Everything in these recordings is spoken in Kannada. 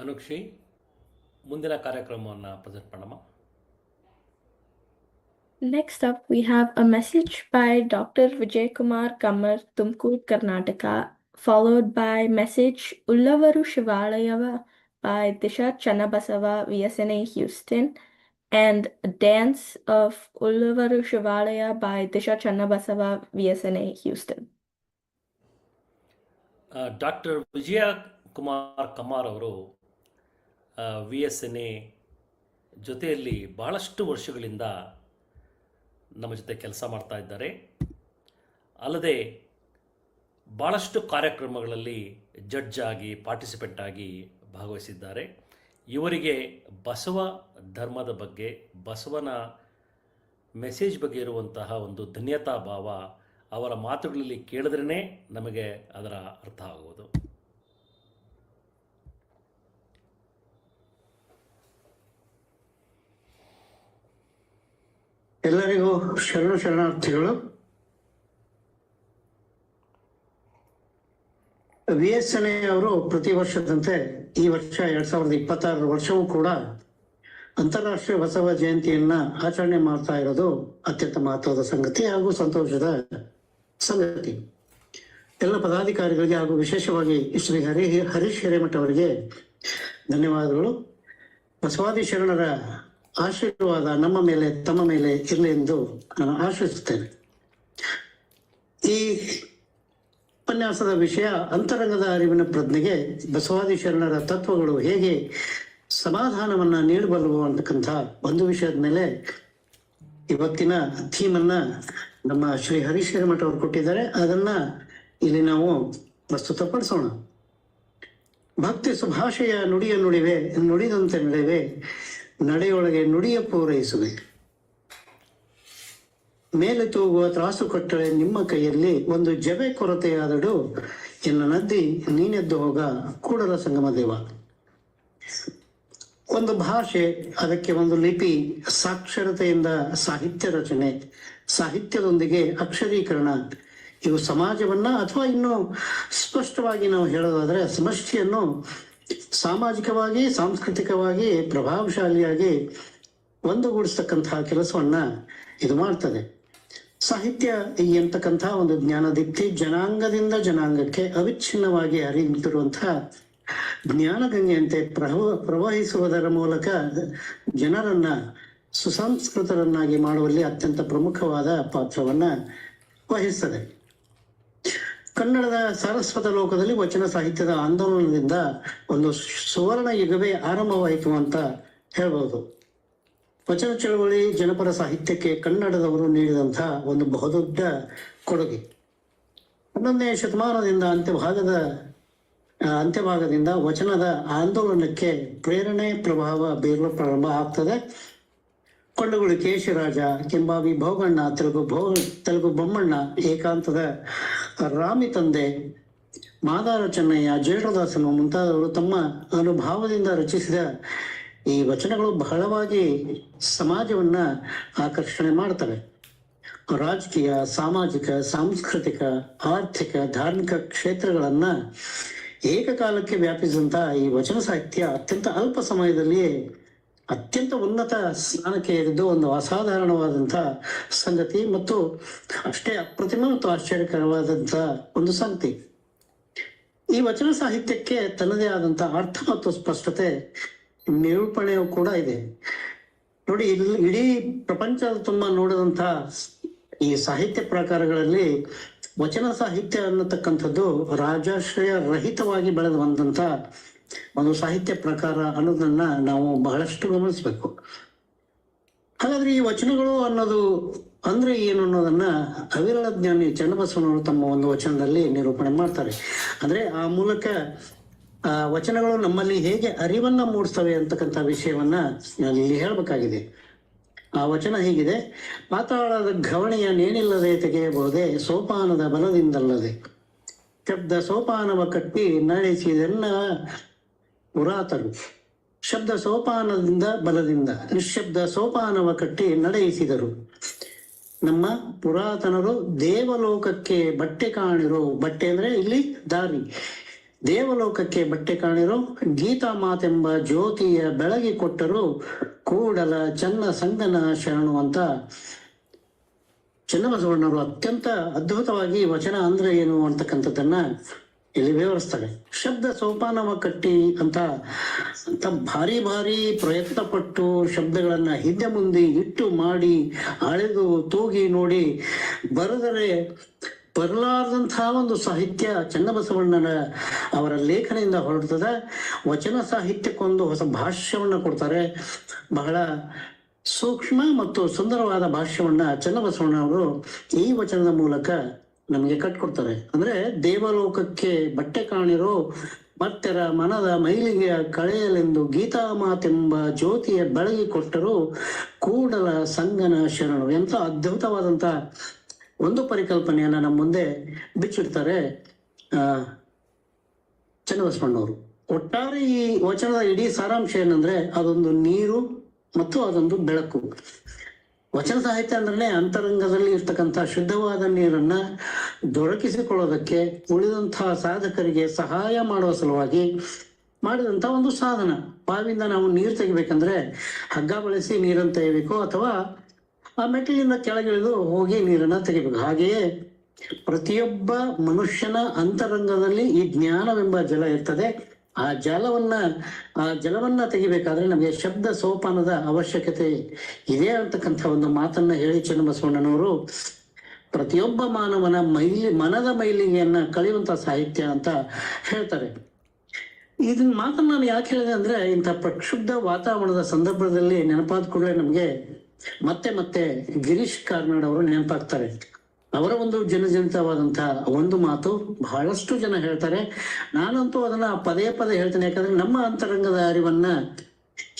ಅನುಕ್ಷಿ ಮುಂದಿನ ಕಾರ್ಯಕ್ರಮವನ್ನು ಪ್ರೆಸೆಂಟ್ ಮಾಡಮ್ಮ. Next up, we have a message by Dr. Vijay Kumar Kamar, Tumkur, Karnataka, followed by message Ullavaru Shivalayava by Disha Channabasava, VSNA, Houston, and Dance of Ullavaru Shivalaya by Disha Channabasava, VSNA, Houston. Doctor Vijaya Kumar Kamar ಅವರು VSNA ಜೊತೆಯಲ್ಲಿ ಬಹಳಷ್ಟು ವರ್ಷಗಳಿಂದ ನಮ್ಮ ಜೊತೆ ಕೆಲಸ ಮಾಡ್ತಾ ಇದ್ದಾರೆ. ಅಲ್ಲದೆ ಭಾಳಷ್ಟು ಕಾರ್ಯಕ್ರಮಗಳಲ್ಲಿ ಜಡ್ಜ್ ಆಗಿ ಪಾರ್ಟಿಸಿಪೆಂಟ್ ಆಗಿ ಭಾಗವಹಿಸಿದ್ದಾರೆ. ಇವರಿಗೆ ಬಸವ ಧರ್ಮದ ಬಗ್ಗೆ, ಬಸವನ ಮೆಸೇಜ್ ಬಗ್ಗೆ ಇರುವಂತಹ ಒಂದು ಧನ್ಯತಾ ಭಾವ ಅವರ ಮಾತುಗಳಲ್ಲಿ ಕೇಳಿದ್ರೇ ನಮಗೆ ಅದರ ಅರ್ಥ ಆಗುವುದು. ಎಲ್ಲರಿಗೂ ಶರಣಾರ್ಥಿಗಳು. VSNA ಅವರು ಪ್ರತಿ ವರ್ಷದಂತೆ ಈ ವರ್ಷ 2026 ವರ್ಷವೂ ಕೂಡ ಅಂತಾರಾಷ್ಟ್ರೀಯ ಬಸವ ಜಯಂತಿಯನ್ನ ಆಚರಣೆ ಮಾಡ್ತಾ ಇರೋದು ಅತ್ಯಂತ ಮಹತ್ವದ ಸಂಗತಿ ಹಾಗೂ ಸಂತೋಷದ ಸಂಗತಿ. ಎಲ್ಲ ಪದಾಧಿಕಾರಿಗಳಿಗೆ ಹಾಗೂ ವಿಶೇಷವಾಗಿ ಶ್ರೀ ಹರೀಶ್ ಹಿರೇಮಠ ಅವರಿಗೆ ಧನ್ಯವಾದಗಳು. ಬಸವಾದಿ ಶರಣರ ಆಶೀರ್ವಾದ ನಮ್ಮ ಮೇಲೆ, ತಮ್ಮ ಮೇಲೆ ಇರಲಿ ಎಂದು ನಾನು ಆಶಿಸುತ್ತೇನೆ. ಈ ಉಪನ್ಯಾಸದ ವಿಷಯ ಅಂತರಂಗದ ಅರಿವಿನ ಪ್ರಜ್ಞೆಗೆ ಬಸವಾದಿ ಶರಣರ ತತ್ವಗಳು ಹೇಗೆ ಸಮಾಧಾನವನ್ನ ನೀಡಬಲ್ಲವು ಅಂತಕ್ಕಂಥ ಒಂದು ವಿಷಯದ ಮೇಲೆ ಇವತ್ತಿನ ಥೀಮನ್ನ ನಮ್ಮ ಶ್ರೀ ಹರೀಶ್ ಹಿರೇಮಠ ಅವರು ಕೊಟ್ಟಿದ್ದಾರೆ. ಅದನ್ನ ಇಲ್ಲಿ ನಾವು ಪ್ರಸ್ತುತಪಡಿಸೋಣ. ಭಕ್ತಿ ಸುಭಾಷೆಯ ನುಡಿಯ ನುಡಿವೆ, ನುಡಿದಂತೆ ನಡೆವೆ, ನಡೆಯೊಳಗೆ ನುಡಿಯ ಪೂರೈಸುವೆ, ಮೇಲೆ ತೂಗುವ ತ್ರಾಸು ಕಟ್ಟಳೆ ನಿಮ್ಮ ಕೈಯಲ್ಲಿ, ಒಂದು ಜಬೆ ಕೊರತೆಯಾದಡು ಎನ್ನ ನದ್ದಿ ನೀನೆದ್ದು ಹೋಗ ಕೂಡಲ ಸಂಗಮ ದೇವ. ಒಂದು ಭಾಷೆ, ಅದಕ್ಕೆ ಒಂದು ಲಿಪಿ, ಸಾಕ್ಷರತೆಯಿಂದ ಸಾಹಿತ್ಯ ರಚನೆ, ಸಾಹಿತ್ಯದೊಂದಿಗೆ ಅಕ್ಷರೀಕರಣ, ಇವು ಸಮಾಜವನ್ನ ಅಥವಾ ಇನ್ನು ಸ್ಪಷ್ಟವಾಗಿ ನಾವು ಹೇಳೋದಾದ್ರೆ ಸಮಷ್ಟಿಯನ್ನು ಸಾಮಾಜಿಕವಾಗಿ, ಸಾಂಸ್ಕೃತಿಕವಾಗಿ ಪ್ರಭಾವಶಾಲಿಯಾಗಿ ಒಂದುಗೂಡಿಸ್ತಕ್ಕಂತಹ ಕೆಲಸವನ್ನ ಇದು ಮಾಡ್ತದೆ. ಸಾಹಿತ್ಯ ಎಂತಕ್ಕಂಥ ಒಂದು ಜ್ಞಾನದೀಪ್ತಿ ಜನಾಂಗದಿಂದ ಜನಾಂಗಕ್ಕೆ ಅವಿಚ್ಛಿನ್ನವಾಗಿ ಹರಿಯುತ್ತಿರುವಂತಹ ಜ್ಞಾನಗಂಗೆಯಂತೆ ಪ್ರವಹಿಸುವುದರ ಮೂಲಕ ಜನರನ್ನ ಸುಸಂಸ್ಕೃತರನ್ನಾಗಿ ಮಾಡುವಲ್ಲಿ ಅತ್ಯಂತ ಪ್ರಮುಖವಾದ ಪಾತ್ರವನ್ನ ವಹಿಸ್ತದೆ. ಕನ್ನಡದ ಸಾರಸ್ವತ ಲೋಕದಲ್ಲಿ ವಚನ ಸಾಹಿತ್ಯದ ಆಂದೋಲನದಿಂದ ಒಂದು ಸುವರ್ಣ ಯುಗವೇ ಆರಂಭವಾಯಿತು ಅಂತ ಹೇಳ್ಬೋದು. ವಚನ ಚಳವಳಿ ಜನಪರ ಸಾಹಿತ್ಯಕ್ಕೆ ಕನ್ನಡದವರು ನೀಡಿದಂತಹ ಒಂದು ಬಹುದೊಡ್ಡ ಕೊಡುಗೆ. 11ನೇ ಶತಮಾನದಿಂದ ಅಂತ್ಯಭಾಗದಿಂದ ವಚನದ ಆಂದೋಲನಕ್ಕೆ ಪ್ರೇರಣೆ ಪ್ರಭಾವ ಬೀರಲು ಪ್ರಾರಂಭ ಆಗ್ತದೆ. ಕೊಂಡಗುಳಿ ಕೇಶರಾಜ, ಕೆಂಬಾವಿ ಭೋಗಣ್ಣ, ತೆಲುಗು ಬೊಮ್ಮಣ್ಣ, ಏಕಾಂತದ ರಾಮಿ ತಂದೆ, ಮಾದಾರ ಚೆನ್ನಯ್ಯ, ಜೇಡದಾಸನು ಮುಂತಾದವರು ತಮ್ಮ ಅನುಭವದಿಂದ ರಚಿಸಿದ ಈ ವಚನಗಳು ಬಹಳವಾಗಿ ಸಮಾಜವನ್ನ ಆಕರ್ಷಣೆ ಮಾಡ್ತವೆ. ರಾಜಕೀಯ, ಸಾಮಾಜಿಕ, ಸಾಂಸ್ಕೃತಿಕ, ಆರ್ಥಿಕ, ಧಾರ್ಮಿಕ ಕ್ಷೇತ್ರಗಳನ್ನ ಏಕಕಾಲಕ್ಕೆ ವ್ಯಾಪಿಸಿದಂತಹ ಈ ವಚನ ಸಾಹಿತ್ಯ ಅತ್ಯಂತ ಅಲ್ಪ ಸಮಯದಲ್ಲಿಯೇ ಅತ್ಯಂತ ಉನ್ನತ ಸ್ಥಾನಕ್ಕೆ ಏರಿದ್ದು ಒಂದು ಅಸಾಧಾರಣವಾದಂತಹ ಸಂಗತಿ ಮತ್ತು ಅಷ್ಟೇ ಅಪ್ರತಿಮ ಮತ್ತು ಆಶ್ಚರ್ಯಕರವಾದಂತಹ ಒಂದು ಸಂಗತಿ. ಈ ವಚನ ಸಾಹಿತ್ಯಕ್ಕೆ ತನ್ನದೇ ಆದಂತಹ ಅರ್ಥ ಮತ್ತು ಸ್ಪಷ್ಟತೆ, ನಿರೂಪಣೆಯೂ ಕೂಡ ಇದೆ. ನೋಡಿ, ಇಡೀ ಪ್ರಪಂಚದ ತುಂಬ ನೋಡಿದಂತಹ ಈ ಸಾಹಿತ್ಯ ಪ್ರಕಾರಗಳಲ್ಲಿ ವಚನ ಸಾಹಿತ್ಯ ಅನ್ನತಕ್ಕಂಥದ್ದು ರಾಜಾಶ್ರಯ ರಹಿತವಾಗಿ ಬೆಳೆದು ಬಂದಂತ ಒಂದು ಸಾಹಿತ್ಯ ಪ್ರಕಾರ ಅನ್ನೋದನ್ನ ನಾವು ಬಹಳಷ್ಟು ಗಮನಿಸ್ಬೇಕು. ಹಾಗಾದ್ರೆ ಈ ವಚನಗಳು ಅನ್ನೋದು ಅಂದ್ರೆ ಏನು ಅನ್ನೋದನ್ನ ಅವಿರಳ ಜ್ಞಾನಿ ಚನ್ನಬಸವನವರು ತಮ್ಮ ಒಂದು ವಚನದಲ್ಲಿ ನಿರೂಪಣೆ ಮಾಡ್ತಾರೆ. ಅಂದ್ರೆ ಆ ಮೂಲಕ ವಚನಗಳು ನಮ್ಮಲ್ಲಿ ಹೇಗೆ ಅರಿವನ್ನ ಮೂಡಿಸ್ತವೆ ಅಂತಕ್ಕಂಥ ವಿಷಯವನ್ನ ಇಲ್ಲಿ ಹೇಳ್ಬೇಕಾಗಿದೆ. ಆ ವಚನ ಹೀಗಿದೆ: ಪಾತಾಳದ ಘವಣೆಯ ನೇನಿಲ್ಲದೆ ತೆಗೆಯಬಹುದೇ, ಸೋಪಾನದ ಬಲದಿಂದಲ್ಲದೆ. ಶಬ್ದ ಸೋಪಾನವ ಕಟ್ಟಿ ನಡೆಸಿದೆಲ್ಲ ಪುರಾತರು. ಶಬ್ದ ಸೋಪಾನದಿಂದ ಬಲದಿಂದ ನಿಶ್ಶಬ್ದ ಸೋಪಾನವ ಕಟ್ಟಿ ನಡೆಯಿಸಿದರು. ನಮ್ಮ ಪುರಾತನರು ದೇವಲೋಕಕ್ಕೆ ಬಟ್ಟೆ ಕಾಣಿರೋ, ಬಟ್ಟೆ ಅಂದ್ರೆ ಇಲ್ಲಿ ದಾರಿ, ದೇವಲೋಕಕ್ಕೆ ಬಟ್ಟೆ ಕಾಣಿರೋ, ಗೀತಾ ಮಾತೆಂಬ ಜ್ಯೋತಿಯ ಬೆಳಗಿ ಕೊಟ್ಟರು, ಕೂಡಲ ಚನ್ನ ಸಂಗನ ಶರಣು ಅಂತ ಚನ್ನಬಸವಣ್ಣವರು ಅತ್ಯಂತ ಅದ್ಭುತವಾಗಿ ವಚನ ಅಂದ್ರೆ ಏನು ಅಂತಕ್ಕಂಥದ್ದನ್ನ ಇಲ್ಲಿ ವಿವರಿಸ್ತಾರೆ. ಶಬ್ದ ಸೋಪಾನವ ಕಟ್ಟಿ ಅಂತ ಭಾರಿ ಭಾರಿ ಪ್ರಯತ್ನ ಪಟ್ಟು ಶಬ್ದಗಳನ್ನ ಹಿಂದೆ ಮುಂದೆ ಇಟ್ಟು ಮಾಡಿ ಅಳೆದು ತೂಗಿ ನೋಡಿ ಬರೆದರೆ ಬರಲಾರದಂತಹ ಒಂದು ಸಾಹಿತ್ಯ ಚನ್ನಬಸವಣ್ಣನ ಅವರ ಲೇಖನೆಯಿಂದ ಹೊರಡ್ತದೆ. ವಚನ ಸಾಹಿತ್ಯಕ್ಕೊಂದು ಹೊಸ ಭಾಷ್ಯವನ್ನ ಕೊಡ್ತಾರೆ. ಬಹಳ ಸೂಕ್ಷ್ಮ ಮತ್ತು ಸುಂದರವಾದ ಭಾಷ್ಯವನ್ನ ಚನ್ನಬಸವಣ್ಣವರು ಈ ವಚನದ ಮೂಲಕ ನಮಗೆ ಕಟ್ಕೊಡ್ತಾರೆ. ಅಂದ್ರೆ ದೇವಲೋಕಕ್ಕೆ ಬಟ್ಟೆ ಕಾಣಿರೋ, ಭಕ್ತರ ಮನದ ಮೈಲಿಗೆಯ ಕಳೆಯಲೆಂದು ಗೀತಾ ಮಾತೆಂಬ ಜ್ಯೋತಿಯ ಬೆಳಗಿ ಕೊಟ್ಟರು, ಕೂಡಲ ಸಂಗನ ಶರಣು. ಎಂತ ಅದ್ಭುತವಾದಂತ ಒಂದು ಪರಿಕಲ್ಪನೆಯನ್ನ ನಮ್ಮ ಮುಂದೆ ಬಿಚ್ಚಿಡ್ತಾರೆ ಚನ್ನಬಸವಣ್ಣವರು. ಒಟ್ಟಾರೆ ಈ ವಚನದ ಇಡೀ ಸಾರಾಂಶ ಏನಂದ್ರೆ ಅದೊಂದು ನೀರು ಮತ್ತು ಅದೊಂದು ಬೆಳಕು. ವಚನ ಸಾಹಿತ್ಯ ಅಂದ್ರೆ ಅಂತರಂಗದಲ್ಲಿ ಇರ್ತಕ್ಕಂಥ ಶುದ್ಧವಾದ ನೀರನ್ನ ದೊರಕಿಸಿಕೊಳ್ಳೋದಕ್ಕೆ ಉಳಿದಂತಹ ಸಾಧಕರಿಗೆ ಸಹಾಯ ಮಾಡುವ ಸಲುವಾಗಿ ಮಾಡಿದಂತ ಒಂದು ಸಾಧನ. ಬಾವಿಯಿಂದ ನಾವು ನೀರು ತೆಗಿಬೇಕಂದ್ರೆ ಹಗ್ಗ ಬಳಸಿ ನೀರನ್ನು ತೆಗಿಬೇಕು, ಅಥವಾ ಆ ಮೆಟ್ಟಿಲಿಂದ ಕೆಳಗಿಳಿದು ಹೋಗಿ ನೀರನ್ನ ತೆಗಿಬೇಕು. ಹಾಗೆಯೇ ಪ್ರತಿಯೊಬ್ಬ ಮನುಷ್ಯನ ಅಂತರಂಗದಲ್ಲಿ ಈ ಜ್ಞಾನವೆಂಬ ಜಲ ಇರ್ತದೆ. ಆ ಜಲವನ್ನ ತೆಗಿಬೇಕಾದ್ರೆ ನಮಗೆ ಶಬ್ದ ಸೋಪಾನದ ಅವಶ್ಯಕತೆ ಇದೆ ಅಂತಕ್ಕಂಥ ಒಂದು ಮಾತನ್ನ ಹೇಳಿ ಚನ್ನಬಸವಣ್ಣನವರು ಪ್ರತಿಯೊಬ್ಬ ಮಾನವನ ಮನದ ಮೈಲಿಗೆಯನ್ನ ಕಳೆಯುವಂತ ಸಾಹಿತ್ಯ ಅಂತ ಹೇಳ್ತಾರೆ. ಇದನ್ನ ಮಾತನ್ನ ನಾನು ಯಾಕೆ ಹೇಳಿದೆ ಅಂದ್ರೆ, ಇಂಥ ಪ್ರಕ್ಷುಬ್ಧ ವಾತಾವರಣದ ಸಂದರ್ಭದಲ್ಲಿ ನೆನಪಾದ ಕೂಡಲೇ ನಮ್ಗೆ ಮತ್ತೆ ಮತ್ತೆ ಗಿರೀಶ್ ಕಾರ್ನಾಡ್ ಅವರು ನೆನಪಾಗ್ತಾರೆ. ಅವರ ಒಂದು ಜನಜನಿತವಾದಂತಹ ಒಂದು ಮಾತು ಬಹಳಷ್ಟು ಜನ ಹೇಳ್ತಾರೆ. ನಾನಂತೂ ಅದನ್ನ ಪದೇ ಪದೇ ಹೇಳ್ತೇನೆ, ಯಾಕಂದ್ರೆ ನಮ್ಮ ಅಂತರಂಗದ ಅರಿವನ್ನ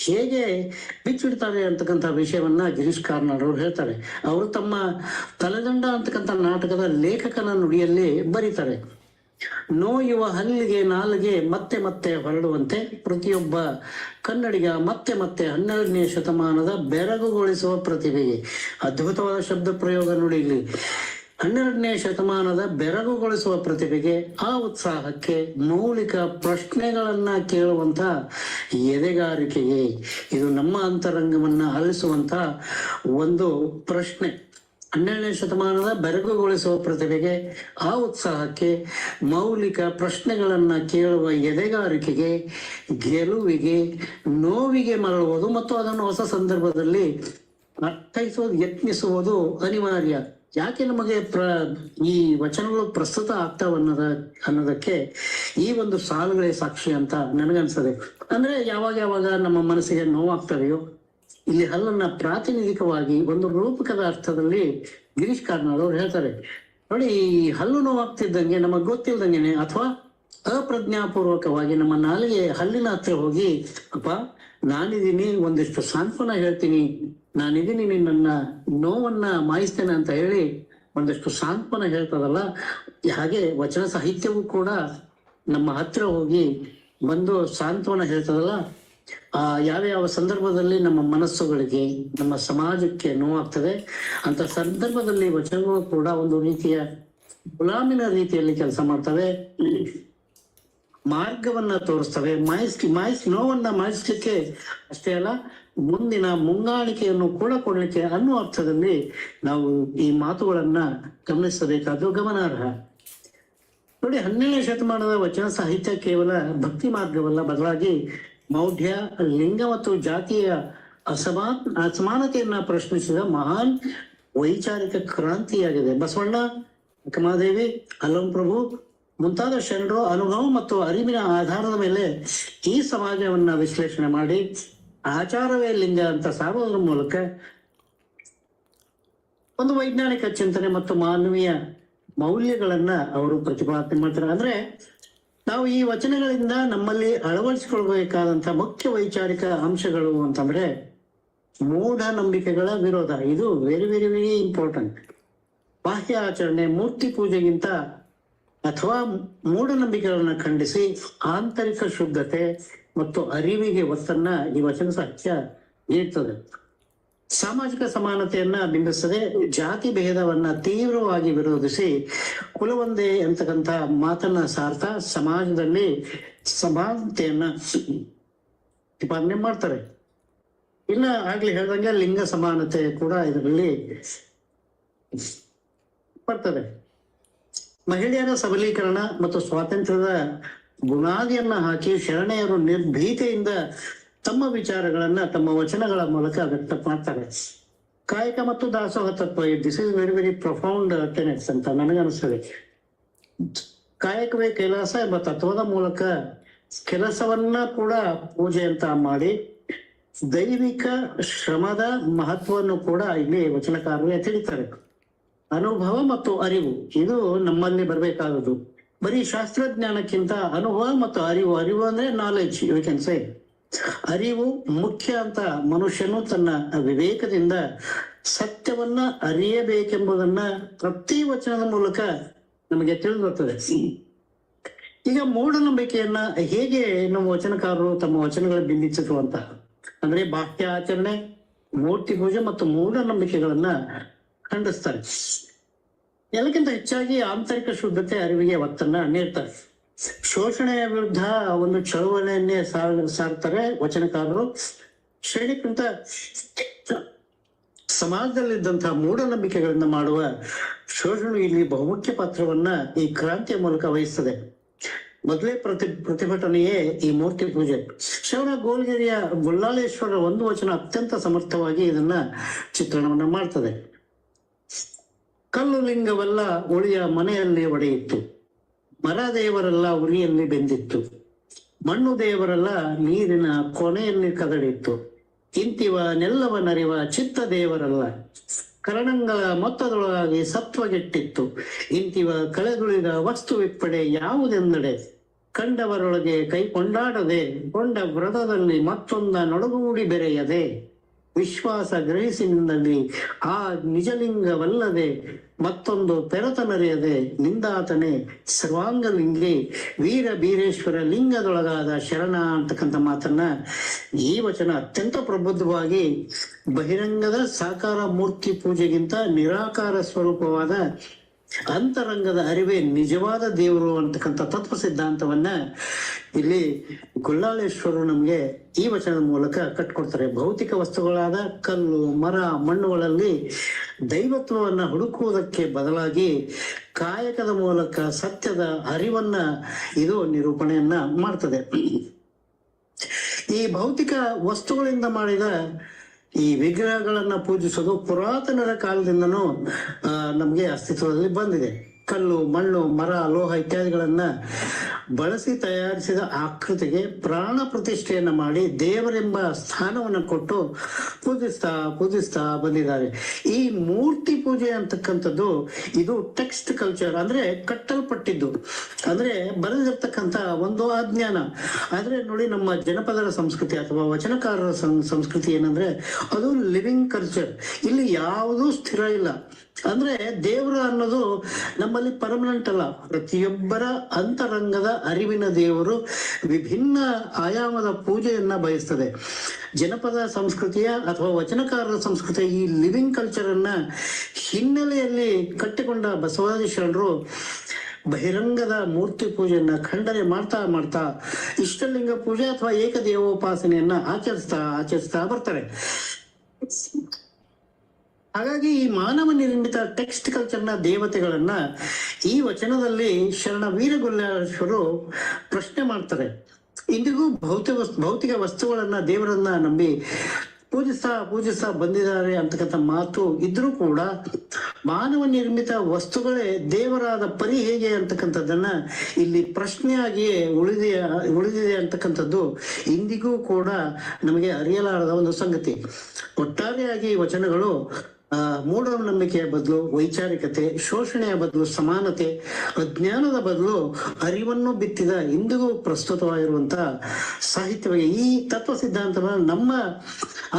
ಹೇಗೆ ಬಿಚ್ಚಿಡ್ತಾರೆ ಅಂತಕ್ಕಂಥ ವಿಷಯವನ್ನ ಗಿರೀಶ್ ಕಾರ್ನಾಡ್ ಅವರು ಹೇಳ್ತಾರೆ. ಅವರು ತಮ್ಮ ತಲೆದಂಡ ಅಂತಕ್ಕಂಥ ನಾಟಕದ ಲೇಖಕನ ನುಡಿಯಲ್ಲಿ ಬರೀತಾರೆ. ನೋಯುವ ಹಲ್ಲಿಗೆ ನಾಲಿಗೆ ಮತ್ತೆ ಮತ್ತೆ ಹೊರಡುವಂತೆ ಪ್ರತಿಯೊಬ್ಬ ಕನ್ನಡಿಗ ಮತ್ತೆ ಮತ್ತೆ 12ನೇ ಶತಮಾನದ ಬೆರಗುಗೊಳಿಸುವ ಪ್ರತಿಭೆಗೆ. ಅದ್ಭುತವಾದ ಶಬ್ದ ಪ್ರಯೋಗ ನೋಡಿ ಇಲ್ಲಿ. 12ನೇ ಶತಮಾನದ ಬೆರಗುಗೊಳಿಸುವ ಪ್ರತಿಭೆಗೆ, ಆ ಉತ್ಸಾಹಕ್ಕೆ, ಮೌಲಿಕ ಪ್ರಶ್ನೆಗಳನ್ನ ಕೇಳುವಂತ ಎದೆಗಾರಿಕೆಗೆ, ಇದು ನಮ್ಮ ಅಂತರಂಗವನ್ನ ಅಲಿಸುವಂತ ಒಂದು ಪ್ರಶ್ನೆ. 12ನೇ ಶತಮಾನದ ಬೆರಗುಗೊಳಿಸುವ ಪ್ರತಿಭೆಗೆ, ಆ ಉತ್ಸಾಹಕ್ಕೆ, ಮೌಲಿಕ ಪ್ರಶ್ನೆಗಳನ್ನ ಕೇಳುವ ಎದೆಗಾರಿಕೆಗೆ, ಗೆಲುವಿಗೆ, ನೋವಿಗೆ ಮರಳುವುದು ಮತ್ತು ಅದನ್ನು ಹೊಸ ಸಂದರ್ಭದಲ್ಲಿ ಅರ್ಥೈಸುವುದು, ಯತ್ನಿಸುವುದು ಅನಿವಾರ್ಯ. ಯಾಕೆ ನಮಗೆ ಈ ವಚನಗಳು ಪ್ರಸ್ತುತ ಆಗ್ತಾವ ಅನ್ನೋದಕ್ಕೆ ಈ ಒಂದು ಸಾಲುಗಳೇ ಸಾಕ್ಷಿ ಅಂತ ನನಗನ್ಸದೆ. ಅಂದ್ರೆ ಯಾವಾಗ ನಮ್ಮ ಮನಸ್ಸಿಗೆ ನೋವಾಗ್ತವೆಯೋ, ಇಲ್ಲಿ ಹಲ್ಲನ್ನ ಪ್ರಾತಿನಿಧಿಕವಾಗಿ ಒಂದು ರೂಪಕದ ಅರ್ಥದಲ್ಲಿ ಗಿರೀಶ್ ಕಾರ್ನಾಡ್ ಅವರು ಹೇಳ್ತಾರೆ. ನೋಡಿ, ಈ ಹಲ್ಲು ನೋವಾಗ್ತಿದ್ದಂಗೆ ನಮಗ್ ಗೊತ್ತಿಲ್ದಂಗೆನೆ ಅಥವಾ ಅಪ್ರಜ್ಞಾಪೂರ್ವಕವಾಗಿ ನಮ್ಮ ನಾಲಿಗೆ ಹಲ್ಲಿನ ಹತ್ರ ಹೋಗಿ, ಅಪ್ಪ ನಾನಿದ್ದೀನಿ, ಒಂದಿಷ್ಟು ಸಾಂತ್ವನ ಹೇಳ್ತೀನಿ, ನಾನಿದ್ದೀನಿ, ನಿನ್ನ ನೋವನ್ನ ಮಾಯಿಸ್ತೇನೆ ಅಂತ ಹೇಳಿ ಒಂದಷ್ಟು ಸಾಂತ್ವನ ಹೇಳ್ತದಲ್ಲ, ಹಾಗೆ ವಚನ ಸಾಹಿತ್ಯವೂ ಕೂಡ ನಮ್ಮ ಹತ್ರ ಹೋಗಿ ಬಂದು ಸಾಂತ್ವನ ಹೇಳ್ತದಲ್ಲ. ಯಾವ್ಯಾವ ಸಂದರ್ಭದಲ್ಲಿ ನಮ್ಮ ಮನಸ್ಸುಗಳಿಗೆ, ನಮ್ಮ ಸಮಾಜಕ್ಕೆ ನೋವಾಗ್ತದೆ ಅಂತ ಸಂದರ್ಭದಲ್ಲಿ ವಚನಗಳು ಕೂಡ ಒಂದು ರೀತಿಯ ಗುಲಾಮಿನ ರೀತಿಯಲ್ಲಿ ಕೆಲಸ ಮಾಡ್ತವೆ, ಮಾರ್ಗವನ್ನ ತೋರಿಸ್ತವೆ. ನೋವನ್ನ ಮಾಯಿಸ್ಲಿಕ್ಕೆ ಅಷ್ಟೇ ಅಲ್ಲ, ಮುಂದಿನ ಮುಂಗಾಣಿಕೆಯನ್ನು ಕೂಡ ಕೊಡ್ಲಿಕ್ಕೆ ಅನ್ನೋ ಅರ್ಥದಲ್ಲಿ ನಾವು ಈ ಮಾತುಗಳನ್ನ ಗಮನಿಸಬೇಕಾದ್ದು ಗಮನಾರ್ಹ. ನೋಡಿ, 12ನೇ ಶತಮಾನದ ವಚನ ಸಾಹಿತ್ಯ ಕೇವಲ ಭಕ್ತಿ ಮಾರ್ಗವಲ್ಲ, ಬದಲಾಗಿ ಮೌಢ್ಯ, ಲಿಂಗ ಮತ್ತು ಜಾತಿಯ ಅಸಮಾನತೆಯನ್ನ ಪ್ರಶ್ನಿಸಿದ ಮಹಾನ್ ವೈಚಾರಿಕ ಕ್ರಾಂತಿಯಾಗಿದೆ. ಬಸವಣ್ಣ, ಅಕ್ಕಮಹಾದೇವಿ, ಅಲ್ಲಂ ಪ್ರಭು ಮುಂತಾದ ಶರಣರು ಅನುಭವ ಮತ್ತು ಅರಿವಿನ ಆಧಾರದ ಮೇಲೆ ಈ ಸಮಾಜವನ್ನ ವಿಶ್ಲೇಷಣೆ ಮಾಡಿ ಆಚಾರವೇ ಲಿಂಗ ಅಂತ ಸಾರುವುದರ ಮೂಲಕ ಒಂದು ವೈಜ್ಞಾನಿಕ ಚಿಂತನೆ ಮತ್ತು ಮಾನವೀಯ ಮೌಲ್ಯಗಳನ್ನ ಅವರು ಪ್ರತಿಪಾದನೆ ಮಾಡ್ತಾರೆ. ಅಂದ್ರೆ ನಾವು ಈ ವಚನಗಳಿಂದ ನಮ್ಮಲ್ಲಿ ಅಳವಡಿಸಿಕೊಳ್ಬೇಕಾದಂತ ಮುಖ್ಯ ವೈಚಾರಿಕ ಅಂಶಗಳು ಅಂತಂದ್ರೆ ಮೂಢನಂಬಿಕೆಗಳ ವಿರೋಧ. ಇದು ವೆರಿ ವೆರಿ ವೆರಿ ಇಂಪಾರ್ಟೆಂಟ್. ಬಾಹ್ಯ ಆಚರಣೆ, ಮೂರ್ತಿ ಪೂಜೆಗಿಂತ ಅಥವಾ ಮೂಢನಂಬಿಕೆಗಳನ್ನ ಖಂಡಿಸಿ ಆಂತರಿಕ ಶುದ್ಧತೆ ಮತ್ತು ಅರಿವಿಗೆ ಒತ್ತನ್ನ ಈ ವಚನ ಸಾಹಿತ್ಯ ನೀಡ್ತದೆ. ಸಾಮಾಜಿಕ ಸಮಾನತೆಯನ್ನ ಬಿಂಬಿಸದೆ ಜಾತಿ ಭೇದವನ್ನ ತೀವ್ರವಾಗಿ ವಿರೋಧಿಸಿ ಕುಲವೊಂದೇ ಅಂತಕ್ಕಂಥ ಮಾತನ್ನ ಸಾರ್ತಾ ಸಮಾಜದಲ್ಲಿ ಸಮಾನತೆಯನ್ನ ಪ್ರತಿಪಾದನೆ ಮಾಡ್ತಾರೆ. ಇನ್ನ ಆಗ್ಲಿ ಹೇಳ್ದಂಗೆ ಲಿಂಗ ಸಮಾನತೆ ಕೂಡ ಇದರಲ್ಲಿ ಬರ್ತದೆ. ಮಹಿಳೆಯರ ಸಬಲೀಕರಣ ಮತ್ತು ಸ್ವಾತಂತ್ರ್ಯದ ಬುನಾದಿಯನ್ನ ಹಾಕಿ ಶರಣೆಯರು ನಿರ್ಭೀತಿಯಿಂದ ತಮ್ಮ ವಿಚಾರಗಳನ್ನ ತಮ್ಮ ವಚನಗಳ ಮೂಲಕ ವ್ಯಕ್ತ ಮಾಡ್ತಾರೆ. ಕಾಯಕ ಮತ್ತು ದಾಸೋಹ ತತ್ವ, this is very very profound tenets ಅಂತ ನನಗನ್ನಿಸ್ತದೆ. ಕಾಯಕವೇ ಕೈಲಾಸ ಎಂಬ ತತ್ವದ ಮೂಲಕ ಕೆಲಸವನ್ನ ಕೂಡ ಪೂಜೆ ಅಂತ ಮಾಡಿ ದೈವಿಕ ಶ್ರಮದ ಮಹತ್ವವನ್ನು ಕೂಡ ಇಲ್ಲಿ ವಚನಕಾರರು ತಿಳಿತಾರೆ. ಅನುಭವ ಮತ್ತು ಅರಿವು ಇದು ನಮ್ಮಲ್ಲಿ ಬರ್ಬೇಕಾದದ್ದು. ಬರೀ ಶಾಸ್ತ್ರಜ್ಞಾನಕ್ಕಿಂತ ಅನುಭವ ಮತ್ತು ಅರಿವು, ಅರಿವು ಅಂದ್ರೆ ನಾಲೆಡ್ಜ್, ಯು ಕ್ಯಾನ್ ಸೇ. ಅರಿವು ಮುಖ್ಯ ಅಂತ ಮನುಷ್ಯನು ತನ್ನ ವಿವೇಕದಿಂದ ಸತ್ಯವನ್ನ ಅರಿಯಬೇಕೆಂಬುದನ್ನ ಪ್ರತಿ ವಚನದ ಮೂಲಕ ನಮಗೆ ತಿಳಿದು ಬರ್ತದೆ. ಈಗ ಮೂಢನಂಬಿಕೆಯನ್ನ ಹೇಗೆ ನಮ್ಮ ವಚನಕಾರರು ತಮ್ಮ ವಚನಗಳ ಬಿಂಬಿಸಿದ್ರು ಅಂತ ಅಂದ್ರೆ ಬಾಹ್ಯ ಆಚರಣೆ, ಮೂರ್ತಿ ಪೂಜೆ ಮತ್ತು ಮೂಢನಂಬಿಕೆಗಳನ್ನ ಖಂಡಿಸ್ತಾರೆ. ಎಲ್ಲಕ್ಕಿಂತ ಹೆಚ್ಚಾಗಿ ಆಂತರಿಕ ಶುದ್ಧತೆ ಅರಿವಿಗೆ ಒತ್ತನ್ನ ನೀಡ್ತಾರೆ. ಶೋಷಣೆಯ ವಿರುದ್ಧ ಒಂದು ಚಳುವಳಿಯನ್ನೇ ಸಾರ್ತಾರೆ ವಚನಕಾರರು. ಶ್ರೇಣಿಕ್ಕಿಂತ ಸಮಾಜದಲ್ಲಿದ್ದಂತಹ ಮೂಢನಂಬಿಕೆಗಳನ್ನ ಮಾಡುವ ಶೋಷಣೆ ಇಲ್ಲಿ ಬಹುಮುಖ್ಯ ಪಾತ್ರವನ್ನ ಈ ಕ್ರಾಂತಿಯ ಮೂಲಕ ವಹಿಸ್ತದೆ. ಮೊದಲೇ ಪ್ರತಿಭಟನೆಯೇ ಈ ಮೂರ್ತಿ ಪೂಜೆ. ಶ್ರವಣ ಗೋಲ್ಗಿರಿಯ ಗುಲ್ಲಾಳೇಶ್ವರ ಒಂದು ವಚನ ಅತ್ಯಂತ ಸಮರ್ಥವಾಗಿ ಇದನ್ನ ಚಿತ್ರಣವನ್ನ ಮಾಡ್ತದೆ. ಕಲ್ಲು ಲಿಂಗವೆಲ್ಲ ಉಳಿಯ ಮನೆಯಲ್ಲಿ ಒಡೆಯಿತ್ತು, ಮರ ದೇವರೆಲ್ಲ ಉರಿಯಲ್ಲಿ ಬೆಂದಿತ್ತು, ಮಣ್ಣು ದೇವರೆಲ್ಲ ನೀರಿನ ಕೊನೆಯಲ್ಲಿ ಕದಡಿತ್ತು, ಇಂತಿವನೆಲ್ಲವ ನರಿವ ಚಿತ್ತ ದೇವರಲ್ಲ, ಕರಣಂಗಳ ಮೊತ್ತದೊಳಗಾಗಿ ಸತ್ವಗೆಟ್ಟಿತ್ತು, ಇಂತಿವ ಕಳೆದುಳಿದ ವಸ್ತು ವಿಪ್ಪಡೆ ಯಾವುದೆಂದಡೆ, ಕಂಡವರೊಳಗೆ ಕೈ ಕೊಂಡಾಡದೆ ಕೊಂಡ ವ್ರತದಲ್ಲಿ ಮತ್ತೊಂದ ನೊಡಗೂಡಿ ಬೆರೆಯದೆ, ವಿಶ್ವಾಸ ಗ್ರಹಿಸಿನಿಂದಲ್ಲಿ ಆ ನಿಜಲಿಂಗವಲ್ಲದೆ ಮತ್ತೊಂದು ಪೆರತನರಿಯದೆ ನಿಂದಾತನೇ ಸರ್ವಾಂಗಲಿಂಗಿ ವೀರ ಬೀರೇಶ್ವರ ಲಿಂಗದೊಳಗಾದ ಶರಣ ಅಂತಕ್ಕಂಥ ಮಾತನ್ನ ಈ ವಚನ ಅತ್ಯಂತ ಪ್ರಬುದ್ಧವಾಗಿ ಬಹಿರಂಗದ ಸಾಕಾರ ಮೂರ್ತಿ ಪೂಜೆಗಿಂತ ನಿರಾಕಾರ ಸ್ವರೂಪವಾದ ಅಂತರಂಗದ ಅರಿವೇ ನಿಜವಾದ ದೇವರು ಅಂತಕ್ಕಂಥ ತತ್ವ ಸಿದ್ಧಾಂತವನ್ನ ಇಲ್ಲಿ ಗುಲ್ಲಾಳೇಶ್ವರರು ನಮ್ಗೆ ಈ ವಚನದ ಮೂಲಕ ಕಟ್ಕೊಡ್ತಾರೆ. ಭೌತಿಕ ವಸ್ತುಗಳಾದ ಕಲ್ಲು, ಮರ, ಮಣ್ಣುಗಳಲ್ಲಿ ದೈವತ್ವವನ್ನ ಹುಡುಕುವುದಕ್ಕೆ ಬದಲಾಗಿ ಕಾಯಕದ ಮೂಲಕ ಸತ್ಯದ ಅರಿವನ್ನ ಇದು ನಿರೂಪಣೆಯನ್ನ ಮಾಡ್ತದೆ. ಈ ಭೌತಿಕ ವಸ್ತುಗಳಿಂದ ಮಾಡಿದ ಈ ವಿಗ್ರಹಗಳನ್ನ ಪೂಜಿಸೋದು ಪುರಾತನರ ಕಾಲದಿಂದನೂ ನಮ್ಗೆ ಅಸ್ತಿತ್ವದಲ್ಲಿ ಬಂದಿದೆ. ಕಲ್ಲು, ಮಣ್ಣು, ಮರ, ಲೋಹ ಇತ್ಯಾದಿಗಳನ್ನ ಬಳಸಿ ತಯಾರಿಸಿದ ಆಕೃತಿಗೆ ಪ್ರಾಣ ಪ್ರತಿಷ್ಠೆಯನ್ನ ಮಾಡಿ ದೇವರೆಂಬ ಸ್ಥಾನವನ್ನು ಕೊಟ್ಟು ಪೂಜಿಸ್ತಾ ಬಂದಿದ್ದಾರೆ. ಈ ಮೂರ್ತಿ ಪೂಜೆ ಅಂತಕ್ಕಂಥದ್ದು ಇದು ಟೆಕ್ಸ್ಟ್ ಕಲ್ಚರ್ ಅಂದ್ರೆ ಕಟ್ಟಲ್ಪಟ್ಟಿದ್ದು, ಅಂದ್ರೆ ಬರೆದಿರ್ತಕ್ಕಂಥ ಒಂದು ಅಜ್ಞಾನ. ಆದ್ರೆ ನೋಡಿ, ನಮ್ಮ ಜನಪದರ ಸಂಸ್ಕೃತಿ ಅಥವಾ ವಚನಕಾರರ ಸಂಸ್ಕೃತಿ ಏನಂದ್ರೆ ಅದು ಲಿವಿಂಗ್ ಕಲ್ಚರ್. ಇಲ್ಲಿ ಯಾವುದೂ ಸ್ಥಿರ ಇಲ್ಲ. ಅಂದ್ರೆ ದೇವರ ಅನ್ನೋದು ನಮ್ಮಲ್ಲಿ ಪರ್ಮನೆಂಟ್ ಅಲ್ಲ. ಪ್ರತಿಯೊಬ್ಬರ ಅಂತರಂಗದ ಅರಿವಿನ ದೇವರು ವಿಭಿನ್ನ ಆಯಾಮದ ಪೂಜೆಯನ್ನ ಬಯಸ್ತದೆ. ಜನಪದ ಸಂಸ್ಕೃತಿಯ ಅಥವಾ ವಚನಕಾರರ ಸಂಸ್ಕೃತಿಯ ಈ ಲಿವಿಂಗ್ ಕಲ್ಚರ್ ಅನ್ನ ಹಿನ್ನೆಲೆಯಲ್ಲಿ ಕಟ್ಟಿಕೊಂಡ ಬಸವಾದಿ ಶರಣರು ಬಹಿರಂಗದ ಮೂರ್ತಿ ಪೂಜೆಯನ್ನ ಖಂಡನೆ ಮಾಡ್ತಾ ಇಷ್ಟಲಿಂಗ ಪೂಜೆ ಅಥವಾ ಏಕದೇವೋಪಾಸನೆಯನ್ನ ಆಚರಿಸ್ತಾ ಬರ್ತಾರೆ. ಹಾಗಾಗಿ ಈ ಮಾನವ ನಿರ್ಮಿತ ಟೆಕ್ಸ್ಟ್ ಕಲ್ಚರ್ನ ದೇವತೆಗಳನ್ನ ಈ ವಚನದಲ್ಲಿ ಶರಣ ವೀರಗುಲ್ಲಾಳೇಶ್ವರರು ಪ್ರಶ್ನೆ ಮಾಡ್ತಾರೆ. ಇಂದಿಗೂ ಭೌತಿಕ ವಸ್ತುಗಳನ್ನ ದೇವರನ್ನ ನಂಬಿ ಪೂಜಿಸ್ತಾ ಬಂದಿದ್ದಾರೆ ಅಂತಕ್ಕಂಥ ಮಾತು ಇದ್ರೂ ಕೂಡ ಮಾನವ ನಿರ್ಮಿತ ವಸ್ತುಗಳೇ ದೇವರಾದ ಪರಿ ಹೇಗೆ ಅಂತಕ್ಕಂಥದ್ದನ್ನ ಇಲ್ಲಿ ಪ್ರಶ್ನೆಯಾಗಿಯೇ ಉಳಿದಿದೆ ಅಂತಕ್ಕಂಥದ್ದು ಇಂದಿಗೂ ಕೂಡ ನಮಗೆ ಅರಿಯಲಾರದ ಒಂದು ಸಂಗತಿ. ಒಟ್ಟಾರೆಯಾಗಿ ವಚನಗಳು ಮೂಢನಂಬಿಕೆಯ ಬದಲು ವೈಚಾರಿಕತೆ, ಶೋಷಣೆಯ ಬದಲು ಸಮಾನತೆ, ಅಜ್ಞಾನದ ಬದಲು ಅರಿವನ್ನು ಬಿತ್ತಿದ ಇಂದಿಗೂ ಪ್ರಸ್ತುತವಾಗಿರುವಂತಹ ಸಾಹಿತ್ಯವಾಗಿ ಈ ತತ್ವ ಸಿದ್ಧಾಂತವನ್ನು ನಮ್ಮ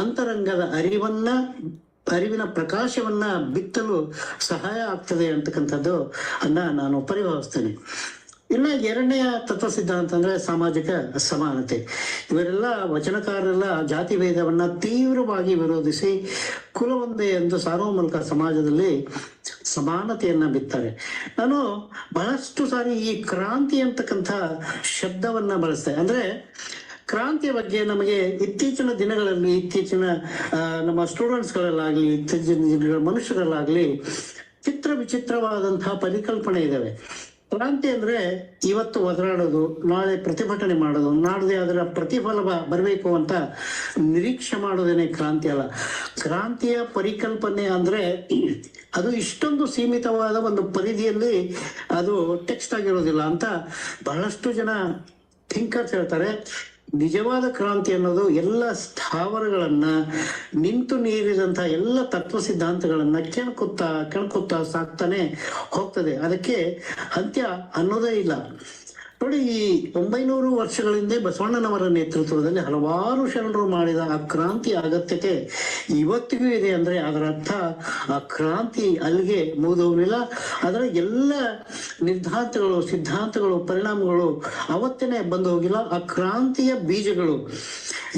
ಅಂತರಂಗದ ಅರಿವಿನ ಪ್ರಕಾಶವನ್ನ ಬಿತ್ತಲು ಸಹಾಯ ಆಗ್ತದೆ ಅಂತಕ್ಕಂಥದ್ದು ನಾನು ಪರಿಭಾವಿಸ್ತೇನೆ. ಇನ್ನ ಎರಡನೆಯ ತತ್ವ ಸಿದ್ಧಾಂತ ಅಂದ್ರೆ ಸಾಮಾಜಿಕ ಸಮಾನತೆ. ಇವರೆಲ್ಲ ವಚನಕಾರರೆಲ್ಲ ಜಾತಿ ಭೇದವನ್ನ ತೀವ್ರವಾಗಿ ವಿರೋಧಿಸಿ ಕುಲವೊಂದೇ ಎಂದು ಸಾರುವ ಮೂಲಕ ಸಮಾಜದಲ್ಲಿ ಸಮಾನತೆಯನ್ನ ಬಿತ್ತಾರೆ. ನಾನು ಬಹಳಷ್ಟು ಸಾರಿ ಈ ಕ್ರಾಂತಿ ಅಂತಕ್ಕಂಥ ಶಬ್ದವನ್ನ ಬಳಸ್ತೇನೆ. ಅಂದ್ರೆ ಕ್ರಾಂತಿಯ ಬಗ್ಗೆ ನಮಗೆ ಇತ್ತೀಚಿನ ದಿನಗಳಲ್ಲಿ ನಮ್ಮ ಸ್ಟೂಡೆಂಟ್ಸ್ಗಳಲ್ಲಾಗ್ಲಿ, ಇತ್ತೀಚಿನ ದಿನಗಳ ಮನುಷ್ಯರಲ್ಲಾಗ್ಲಿ ಚಿತ್ರ ವಿಚಿತ್ರವಾದಂತಹ ಪರಿಕಲ್ಪನೆ ಇದಾವೆ. ಕ್ರಾಂತಿ ಅಂದ್ರೆ ಇವತ್ತು ಒದರಾಡೋದು, ನಾಳೆ ಪ್ರತಿಭಟನೆ ಮಾಡೋದು, ನಾಡ್ದೆ ಅದರ ಪ್ರತಿಫಲ ಬರಬೇಕು ಅಂತ ನಿರೀಕ್ಷೆ ಮಾಡೋದೇನೆ ಕ್ರಾಂತಿ ಅಲ್ಲ. ಕ್ರಾಂತಿಯ ಪರಿಕಲ್ಪನೆ ಅಂದ್ರೆ ಅದು ಇಷ್ಟೊಂದು ಸೀಮಿತವಾದ ಒಂದು ಪರಿಧಿಯಲ್ಲಿ ಅದು ಟೆಕ್ಸ್ಟ್ ಆಗಿರೋದಿಲ್ಲ ಅಂತ ಬಹಳಷ್ಟು ಜನ ಥಿಂಕರ್ಸ್ ಹೇಳ್ತಾರೆ. ನಿಜವಾದ ಕ್ರಾಂತಿ ಅನ್ನೋದು ಎಲ್ಲ ಸ್ಥಾವರಗಳನ್ನ, ನಿಂತು ನೀರಿದಂತಹ ಎಲ್ಲ ತತ್ವ ಸಿದ್ಧಾಂತಗಳನ್ನ ಕೆಣಕುತ್ತಾ ಸಾಕ್ತಾನೆ ಹೋಗ್ತದೆ. ಅದಕ್ಕೆ ಅಂತ್ಯ ಅನ್ನೋದೇ ಇಲ್ಲ. ನೋಡಿ, ಈ 900 ವರ್ಷಗಳ ಹಿಂದೆ ಬಸವಣ್ಣನವರ ನೇತೃತ್ವದಲ್ಲಿ ಹಲವಾರು ಶರಣರು ಮಾಡಿದ ಆ ಕ್ರಾಂತಿ ಅಗತ್ಯತೆ ಇವತ್ತಿಗೂ ಇದೆ. ಅಂದ್ರೆ ಅದರ ಅರ್ಥ ಆ ಕ್ರಾಂತಿ ಅಲ್ಲಿಗೆ ಮುಗಿದೋಗ್ಲಿಲ್ಲ. ಅದರ ಎಲ್ಲ ನಿರ್ಧಾಂತಗಳು, ಸಿದ್ಧಾಂತಗಳು, ಪರಿಣಾಮಗಳು ಅವತ್ತೇನೆ ಬಂದು ಹೋಗಿಲ್ಲ. ಆ ಕ್ರಾಂತಿಯ ಬೀಜಗಳು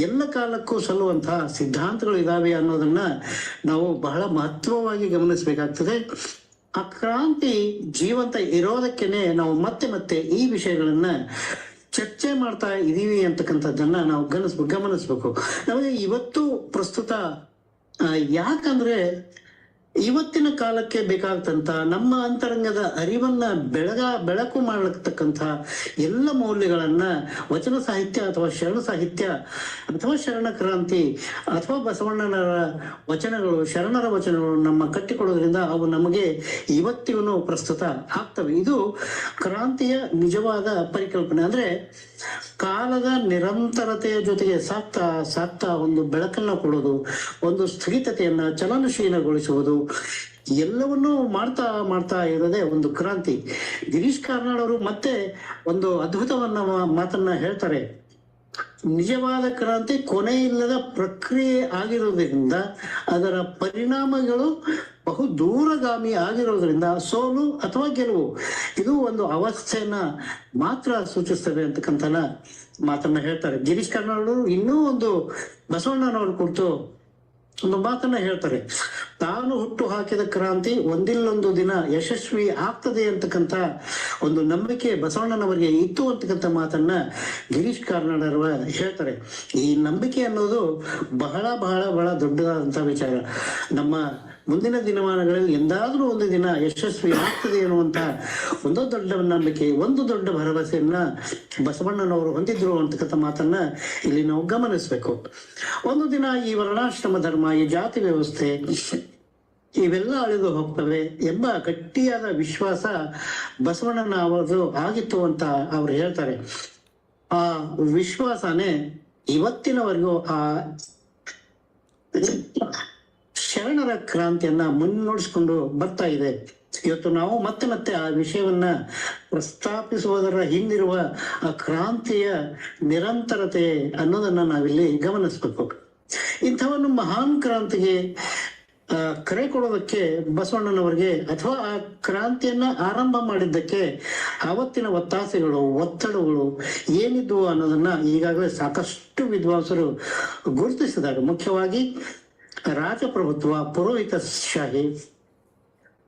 ಎಲ್ಲ ಕಾಲಕ್ಕೂ ಸಲ್ಲುವಂತಹ ಸಿದ್ಧಾಂತಗಳು ಇದಾವೆ ಅನ್ನೋದನ್ನ ನಾವು ಬಹಳ ಮಹತ್ವವಾಗಿ ಗಮನಿಸಬೇಕಾಗ್ತದೆ. ಆ ಕ್ರಾಂತಿ ಜೀವಂತ ಇರೋದಕ್ಕೇನೆ ನಾವು ಮತ್ತೆ ಮತ್ತೆ ಈ ವಿಷಯಗಳನ್ನ ಚರ್ಚೆ ಮಾಡ್ತಾ ಇದೀವಿ ಅಂತಕ್ಕಂಥದ್ದನ್ನ ನಾವು ಗಮನಿಸ್ಬೇಕು. ನಮಗೆ ಇವತ್ತು ಪ್ರಸ್ತುತ ಯಾಕಂದ್ರೆ ಇವತ್ತಿನ ಕಾಲಕ್ಕೆ ಬೇಕಾಗ್ತಂತ ನಮ್ಮ ಅಂತರಂಗದ ಅರಿವನ್ನ ಬೆಳಕು ಮಾಡತಕ್ಕಂಥ ಎಲ್ಲ ಮೌಲ್ಯಗಳನ್ನ ವಚನ ಸಾಹಿತ್ಯ ಅಥವಾ ಶರಣ ಸಾಹಿತ್ಯ ಅಥವಾ ಶರಣ ಕ್ರಾಂತಿ ಅಥವಾ ಬಸವಣ್ಣನರ ವಚನಗಳು, ಶರಣರ ವಚನಗಳು ನಮ್ಮ ಕಟ್ಟಿಕೊಡೋದ್ರಿಂದ ಅವು ನಮಗೆ ಇವತ್ತಿಗೂ ಪ್ರಸ್ತುತ ಆಗ್ತವೆ. ಇದು ಕ್ರಾಂತಿಯ ನಿಜವಾದ ಪರಿಕಲ್ಪನೆ. ಅಂದ್ರೆ ಕಾಲದ ನಿರಂತರತೆಯ ಜೊತೆಗೆ ಸಾಕ್ತಾ ಒಂದು ಬೆಳಕನ್ನ ಕೊಡೋದು, ಒಂದು ಸ್ಥಗಿತತೆಯನ್ನ ಚಲನಶೀಲಗೊಳಿಸುವುದು, ಎಲ್ಲವನ್ನೂ ಮಾಡ್ತಾ ಇರೋದೇ ಒಂದು ಕ್ರಾಂತಿ. ಗಿರೀಶ್ ಕಾರ್ನಾಡ್ ಅವರು ಮತ್ತೆ ಒಂದು ಮಾತನ್ನ ಹೇಳ್ತಾರೆ. ನಿಜವಾದ ಕ್ರಾಂತಿ ಕೊನೆ ಇಲ್ಲದ ಪ್ರಕ್ರಿಯೆ ಆಗಿರೋದ್ರಿಂದ ಅದರ ಪರಿಣಾಮಗಳು ಬಹು ದೂರಗಾಮಿ ಆಗಿರೋದ್ರಿಂದ ಸೋಲು ಅಥವಾ ಗೆಲುವು ಇದು ಒಂದು ಅವಸ್ಥೆಯನ್ನ ಮಾತ್ರ ಸೂಚಿಸ್ತವೆ ಅಂತಕ್ಕಂಥ ಮಾತನ್ನ ಹೇಳ್ತಾರೆ. ಗಿರೀಶ್ ಕಾರ್ನಾಡ್ ಅವರು ಇನ್ನೂ ಒಂದು ಬಸವಣ್ಣನವರು ಕುರಿತು ಒಂದು ಮಾತನ್ನ ಹೇಳ್ತಾರೆ. ತಾನು ಹುಟ್ಟು ಹಾಕಿದ ಕ್ರಾಂತಿ ಒಂದಿಲ್ಲೊಂದು ದಿನ ಯಶಸ್ವಿ ಆಗ್ತದೆ ಅಂತಕ್ಕಂಥ ಒಂದು ನಂಬಿಕೆ ಬಸವಣ್ಣನವರಿಗೆ ಇತ್ತು ಅಂತಕ್ಕಂಥ ಮಾತನ್ನ ಗಿರೀಶ್ ಕಾರ್ನಾಡ್ ಅವರು ಹೇಳ್ತಾರೆ. ಈ ನಂಬಿಕೆ ಅನ್ನೋದು ಬಹಳ ಬಹಳ ಬಹಳ ದೊಡ್ಡದಾದಂತ ವಿಚಾರ. ನಮ್ಮ ಮುಂದಿನ ದಿನಮಾನಗಳಲ್ಲಿ ಎಂದಾದ್ರೂ ಒಂದು ದಿನ ಯಶಸ್ವಿ ಆಗ್ತದೆ ಅನ್ನುವಂತ ಒಂದು ದೊಡ್ಡ ನಂಬಿಕೆ, ಒಂದು ದೊಡ್ಡ ಭರವಸೆಯನ್ನ ಬಸವಣ್ಣನವರು ಹೊಂದಿದ್ರು ಅಂತಕ್ಕಂಥ ಮಾತನ್ನ ಇಲ್ಲಿ ನಾವು ಗಮನಿಸ್ಬೇಕು. ಒಂದು ದಿನ ಈ ವರ್ಣಾಶ್ರಮ ಧರ್ಮ, ಈ ಜಾತಿ ವ್ಯವಸ್ಥೆ ಇವೆಲ್ಲ ಅಳಿದು ಹೋಗ್ತವೆ ಎಂಬ ಗಟ್ಟಿಯಾದ ವಿಶ್ವಾಸ ಬಸವಣ್ಣನ ಅವರದು ಆಗಿತ್ತು ಅಂತ ಅವ್ರು ಹೇಳ್ತಾರೆ. ಆ ವಿಶ್ವಾಸನೇ ಇವತ್ತಿನವರೆಗೂ ಆ ಶರಣರ ಕ್ರಾಂತಿಯನ್ನ ಮುನ್ನಡೆಸ್ಕೊಂಡು ಬರ್ತಾ ಇದೆ. ಇವತ್ತು ನಾವು ಮತ್ತೆ ಮತ್ತೆ ಆ ವಿಷಯವನ್ನ ಪ್ರಸ್ತಾಪಿಸುವುದರ ಹಿಂದಿರುವ ಆ ಕ್ರಾಂತಿಯ ನಿರಂತರತೆ ಅನ್ನೋದನ್ನ ನಾವಿಲ್ಲಿ ಗಮನಿಸ್ಬೇಕು. ಇಂಥವನ್ನು ಮಹಾನ್ ಕ್ರಾಂತಿಗೆ ಕರೆ ಕೊಡೋದಕ್ಕೆ ಬಸವಣ್ಣನವರಿಗೆ ಅಥವಾ ಆ ಕ್ರಾಂತಿಯನ್ನ ಆರಂಭ ಮಾಡಿದ್ದಕ್ಕೆ ಆವತ್ತಿನ ಒತ್ತಾಸೆಗಳು, ಒತ್ತಡಗಳು ಏನಿದ್ವು ಅನ್ನೋದನ್ನ ಈಗಾಗಲೇ ಸಾಕಷ್ಟು ವಿದ್ವಾಂಸರು ಗುರುತಿಸಿದ್ದಾರೆ. ಮುಖ್ಯವಾಗಿ ರಾಜಪ್ರಭುತ್ವ, ಪುರೋಹಿತ ಶಾಹಿ,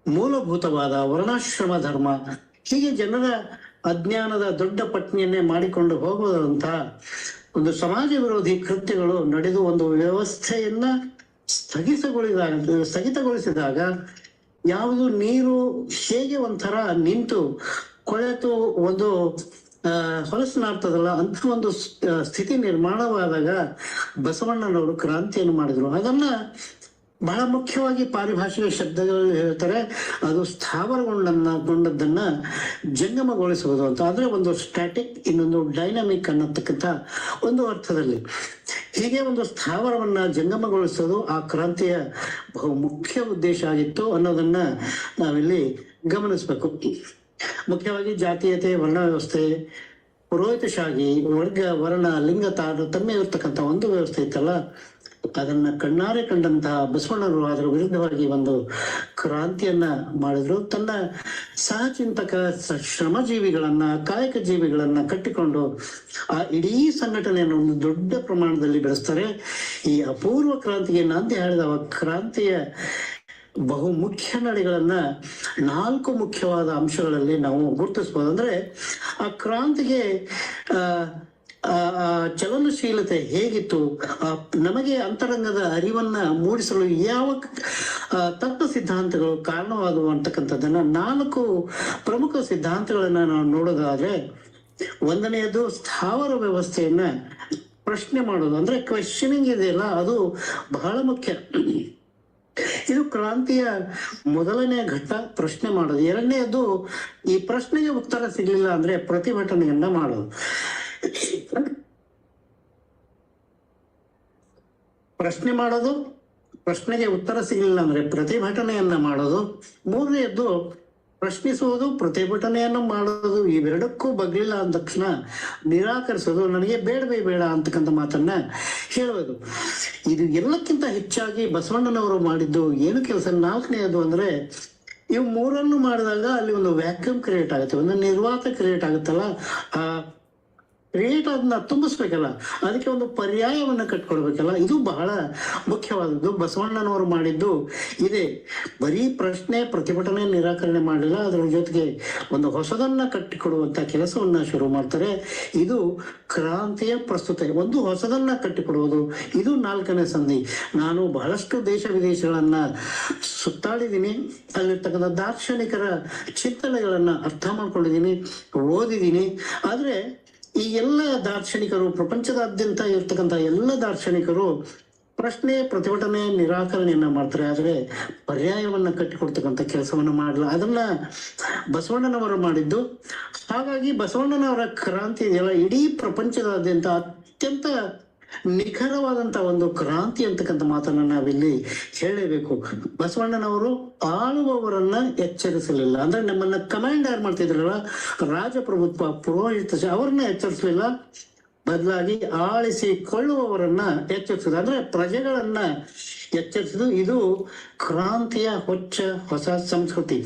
ಮೂಲಭೂತವಾದ ವರ್ಣಾಶ್ರಮ ಧರ್ಮ, ಹೀಗೆ ಜನರ ಅಜ್ಞಾನದ ದೊಡ್ಡ ಪಟ್ನಿಯನ್ನೇ ಮಾಡಿಕೊಂಡು ಹೋಗುವಂತಹ ಒಂದು ಸಮಾಜ ವಿರೋಧಿ ಕೃತ್ಯಗಳು ನಡೆದು ಒಂದು ವ್ಯವಸ್ಥೆಯನ್ನ ಸ್ಥಗಿತಗೊಳಿಸಿದಾಗ ಯಾವುದು ನೀರು ಹೇಗೆ ಒಂಥರ ನಿಂತು ಕೊಳೆತು ಒಂದು ಹೊಲಸನಾಗ್ತದಲ್ಲ ಅಂತ ಒಂದು ಸ್ಥಿತಿ ನಿರ್ಮಾಣವಾದಾಗ ಬಸವಣ್ಣನವರು ಕ್ರಾಂತಿಯನ್ನು ಮಾಡಿದ್ರು. ಅದನ್ನ ಬಹಳ ಮುಖ್ಯವಾಗಿ ಪಾರಿಭಾಷಿಕ ಶಬ್ದಗಳು ಹೇಳ್ತಾರೆ, ಅದು ಸ್ಥಾವರಗೊಂಡದ್ದನ್ನ ಜಂಗಮಗೊಳಿಸುವುದು ಅಂತ. ಆದ್ರೆ ಒಂದು ಸ್ಟ್ಯಾಟಿಕ್, ಇನ್ನೊಂದು ಡೈನಾಮಿಕ್ ಅನ್ನತಕ್ಕಂಥ ಒಂದು ಅರ್ಥದಲ್ಲಿ ಹೀಗೆ ಒಂದು ಸ್ಥಾವರವನ್ನ ಜಂಗಮಗೊಳಿಸೋದು ಆ ಕ್ರಾಂತಿಯ ಬಹು ಮುಖ್ಯ ಉದ್ದೇಶ ಆಗಿತ್ತು ಅನ್ನೋದನ್ನ ನಾವಿಲ್ಲಿ ಗಮನಿಸ್ಬೇಕು. ಮುಖ್ಯವಾಗಿ ಜಾತೀಯತೆ, ವರ್ಣ ವ್ಯವಸ್ಥೆ, ಪುರೋಹಿತಶಾಹಿ, ವರ್ಗ, ವರ್ಣ, ಲಿಂಗ ತಾರತಮ್ಯ ಇರ್ತಕ್ಕಂಥ ಒಂದು ವ್ಯವಸ್ಥೆ ಇತ್ತಲ್ಲ, ಅದನ್ನ ಕಣ್ಣಾರೆ ಕಂಡಂತಹ ಬಸವಣ್ಣರು ಅದರ ವಿರುದ್ಧವಾಗಿ ಒಂದು ಕ್ರಾಂತಿಯನ್ನ ಮಾಡಿದ್ರು. ತನ್ನ ಸಹಚಿಂತಕ ಶ್ರಮಜೀವಿಗಳನ್ನ, ಕಾಯಕ ಜೀವಿಗಳನ್ನ ಕಟ್ಟಿಕೊಂಡು ಆ ಇಡೀ ಸಂಘಟನೆಯನ್ನು ಒಂದು ದೊಡ್ಡ ಪ್ರಮಾಣದಲ್ಲಿ ಬೆಳೆಸ್ತಾರೆ. ಈ ಅಪೂರ್ವ ಕ್ರಾಂತಿಗೆ ನಾಂದಿ ಹೇಳಿದ ಕ್ರಾಂತಿಯ ಬಹು ಮುಖ್ಯ ನಡೆಗಳನ್ನ 4 ಮುಖ್ಯವಾದ ಅಂಶಗಳಲ್ಲಿ ನಾವು ಗುರುತಿಸಬಹುದು. ಅಂದ್ರೆ ಆ ಕ್ರಾಂತಿಗೆ ಚಲನಶೀಲತೆ ಹೇಗಿತ್ತು, ನಮಗೆ ಅಂತರಂಗದ ಅರಿವನ್ನ ಮೂಡಿಸಲು ಯಾವ ತತ್ವ ಸಿದ್ಧಾಂತಗಳು ಕಾರಣವಾದವು ಅಂತಕ್ಕಂಥದ್ದನ್ನ 4 ಪ್ರಮುಖ ಸಿದ್ಧಾಂತಗಳನ್ನ ನಾವು ನೋಡೋದಾದ್ರೆ, ಒಂದನೆಯದು ಸ್ಥಾವರ ವ್ಯವಸ್ಥೆಯನ್ನ ಪ್ರಶ್ನೆ ಮಾಡೋದು, ಅಂದ್ರೆ ಕ್ವೆಶ್ಚನಿಂಗ್ ಇದೆಯಲ್ಲ, ಅದು ಬಹಳ ಮುಖ್ಯ. ಇದು ಕ್ರಾಂತಿಯ ಮೊದಲನೇ ಘಟ್ಟ, ಪ್ರಶ್ನೆ ಮಾಡೋದು. ಎರಡನೇದು, ಈ ಪ್ರಶ್ನೆಗೆ ಉತ್ತರ ಸಿಗಲಿಲ್ಲ ಅಂದ್ರೆ ಪ್ರತಿಭಟನೆಯನ್ನ ಮಾಡೋದು. ಪ್ರಶ್ನೆ ಮಾಡೋದು, ಪ್ರಶ್ನೆಗೆ ಉತ್ತರ ಸಿಗಲಿಲ್ಲ ಅಂದ್ರೆ ಪ್ರತಿಭಟನೆಯನ್ನ ಮಾಡೋದು. ಮೂರನೆಯದ್ದು ಪ್ರಶ್ನಿಸುವುದು, ಪ್ರತಿಭಟನೆಯನ್ನು ಮಾಡೋದು. ಇವೆರಡಕ್ಕೂ ಬಗ್ಲಿಲ್ಲ ಅಂದ ತಕ್ಷಣ ನಿರಾಕರಿಸೋದು, ನನಗೆ ಬೇಡವೇ ಬೇಡ ಅಂತಕ್ಕಂಥ ಮಾತನ್ನ ಹೇಳುವುದು. ಇದು ಎಲ್ಲಕ್ಕಿಂತ ಹೆಚ್ಚಾಗಿ ಬಸವಣ್ಣನವರು ಮಾಡಿದ್ದು ಏನು ಕೆಲಸ? 4ನೇದು ಅಂದ್ರೆ, ಇವು 3 ಮಾಡಿದಾಗ ಅಲ್ಲಿ ಒಂದು ವ್ಯಾಕ್ಯೂಮ್ ಕ್ರಿಯೇಟ್ ಆಗುತ್ತೆ, ಒಂದು ನಿರ್ವಾತ ಕ್ರಿಯೇಟ್ ಆಗುತ್ತಲ್ಲ, ಆ ಕ್ರಿಯೇಟ್ ಅದನ್ನ ತುಂಬಿಸ್ಬೇಕಲ್ಲ, ಅದಕ್ಕೆ ಒಂದು ಪರ್ಯಾಯವನ್ನ ಕಟ್ಕೊಡ್ಬೇಕಲ್ಲ. ಇದು ಬಹಳ ಮುಖ್ಯವಾದದ್ದು. ಬಸವಣ್ಣನವರು ಮಾಡಿದ್ದು ಇದೆ. ಬರೀ ಪ್ರಶ್ನೆ, ಪ್ರತಿಭಟನೆ, ನಿರಾಕರಣೆ ಮಾಡಲಿಲ್ಲ, ಅದರ ಜೊತೆಗೆ ಒಂದು ಹೊಸದನ್ನ ಕಟ್ಟಿಕೊಡುವಂತ ಕೆಲಸವನ್ನ ಶುರು ಮಾಡ್ತಾರೆ. ಇದು ಕ್ರಾಂತಿಯ ಪ್ರಸ್ತುತ, ಒಂದು ಹೊಸದನ್ನ ಕಟ್ಟಿಕೊಡುವುದು. ಇದು 4ನೇ ಸಂಧಿ. ನಾನು ಬಹಳಷ್ಟು ದೇಶ ವಿದೇಶಗಳನ್ನ ಸುತ್ತಾಡಿದ್ದೀನಿ, ಅಲ್ಲಿರ್ತಕ್ಕಂಥ ದಾರ್ಶನಿಕರ ಚಿಂತನೆಗಳನ್ನ ಅರ್ಥ ಮಾಡ್ಕೊಂಡಿದ್ದೀನಿ, ಓದಿದ್ದೀನಿ. ಆದ್ರೆ ಈ ಎಲ್ಲ ದಾರ್ಶನಿಕರು, ಪ್ರಪಂಚದಾದ್ಯಂತ ಇರ್ತಕ್ಕಂಥ ಎಲ್ಲ ದಾರ್ಶನಿಕರು ಪ್ರಶ್ನೆ, ಪ್ರತಿಭಟನೆ, ನಿರಾಕರಣೆಯನ್ನ ಮಾಡ್ತಾರೆ, ಆದ್ರೆ ಪರ್ಯಾಯವನ್ನ ಕಟ್ಟಿಕೊಡ್ತಕ್ಕಂಥ ಕೆಲಸವನ್ನ ಮಾಡಲ್ಲ. ಅದನ್ನ ಬಸವಣ್ಣನವರು ಮಾಡಿದ್ದು. ಹಾಗಾಗಿ ಬಸವಣ್ಣನವರ ಕ್ರಾಂತಿ ಇದೆಯಲ್ಲ, ಇಡೀ ಪ್ರಪಂಚದಾದ್ಯಂತ ಅತ್ಯಂತ ನಿಖರವಾದಂತ ಒಂದು ಕ್ರಾಂತಿ ಅಂತಕ್ಕಂಥ ಮಾತನ್ನ ನಾವಿಲ್ಲಿ ಹೇಳಲೇಬೇಕು. ಬಸವಣ್ಣನವರು ಆಳುವವರನ್ನ ಎಚ್ಚರಿಸಲಿಲ್ಲ. ಅಂದ್ರೆ ನಮ್ಮನ್ನ ಕಮಾಂಡ್ ಯಾರು ಮಾಡ್ತಿದ್ರಲ್ಲ, ರಾಜಪ್ರಭುತ್ವ, ಪುರೋಹಿತ, ಅವ್ರನ್ನ ಎಚ್ಚರಿಸಲಿಲ್ಲ. ಬದಲಾಗಿ ಆಳಿಸಿಕೊಳ್ಳುವವರನ್ನ ಎಚ್ಚರಿಸುದು, ಅಂದ್ರೆ ಪ್ರಜೆಗಳನ್ನ ಎಚ್ಚರಿಸುದು. ಇದು ಕ್ರಾಂತಿಯ ಹೊಸ ಸಂಸ್ಕೃತಿ.